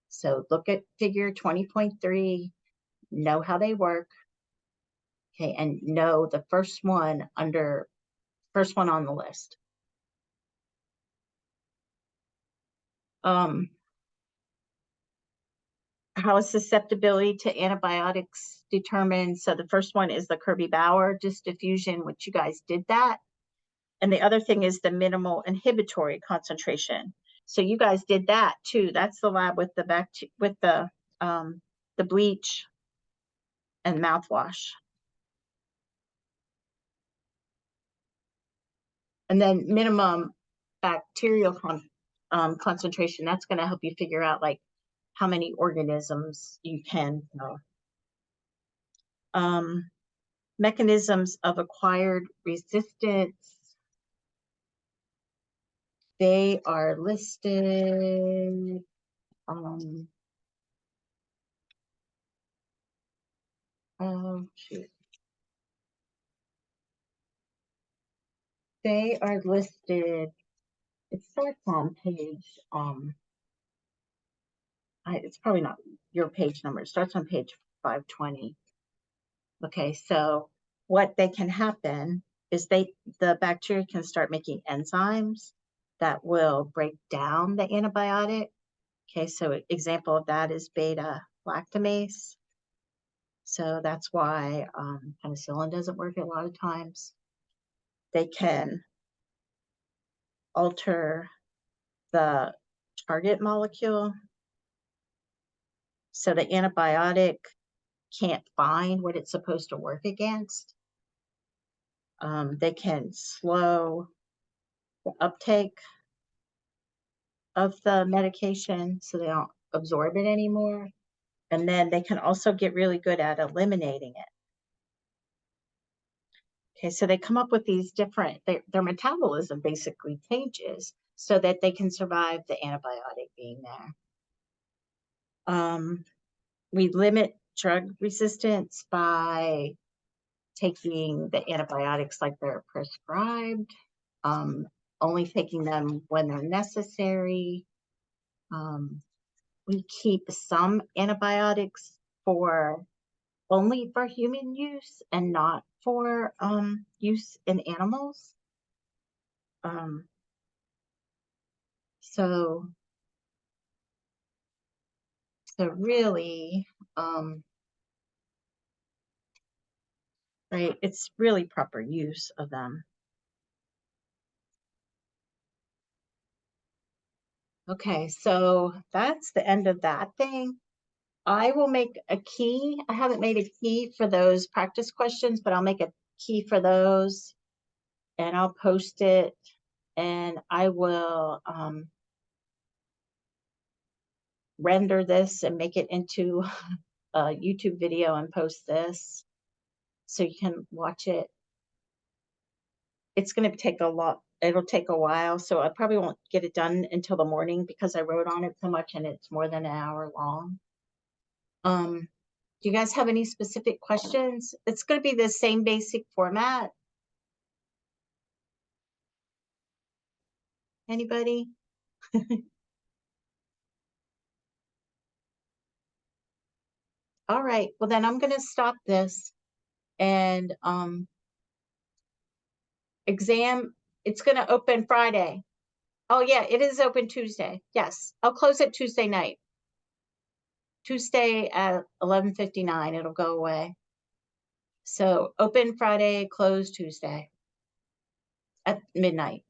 So look at figure 20.3, know how they work. Okay, and know the first one on the list. How is susceptibility to antibiotics determined? So the first one is the Kirby-Bauer diffusion, which you guys did that. And the other thing is the minimal inhibitory concentration. So you guys did that too. That's the lab with the bleach and mouthwash. And then minimum bacterial concentration. That's going to help you figure out like how many organisms you can know. Mechanisms of acquired resistance. They are listed. Oh, shoot. They are listed. It starts on page, it's probably not your page number. It starts on page 520. Okay, so what they can happen is the bacteria can start making enzymes that will break down the antibiotic. Okay, so an example of that is beta lactamase. So that's why penicillin doesn't work a lot of times. they can alter the target molecule so the antibiotic can't find what it's supposed to work against. They can slow the uptake of the medication so they don't absorb it anymore. And then they can also get really good at eliminating it. Okay, so they come up with these different, their metabolism basically changes so that they can survive the antibiotic being there. We limit drug resistance by taking the antibiotics like they're prescribed, only taking them when they're necessary. We keep some antibiotics for only for human use and not for use in animals. So really, right, it's really proper use of them. Okay, so that's the end of that thing. I will make a key. I haven't made a key for those practice questions, but I'll make a key for those and I'll post it, and I will render this and make it into a YouTube video and post this so you can watch it. It's going to take a lot. It'll take a while, so I probably won't get it done until the morning because I wrote on it so much and it's more than an hour long. Do you guys have any specific questions? It's going to be the same basic format. Anybody? All right, well then I'm going to stop this, and exam, it's going to open Friday. Oh yeah, it is open Tuesday. Yes, I'll close it Tuesday night. Tuesday at 11:59, it'll go away. So open Friday, close Tuesday at midnight.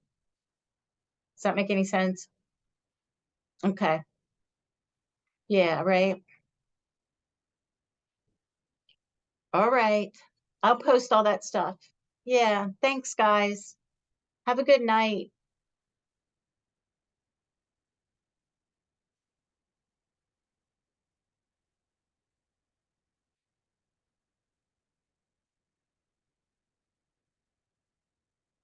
Does that make any sense? Okay. Yeah, right. All right. I'll post all that stuff. Yeah, thanks guys. Have a good night.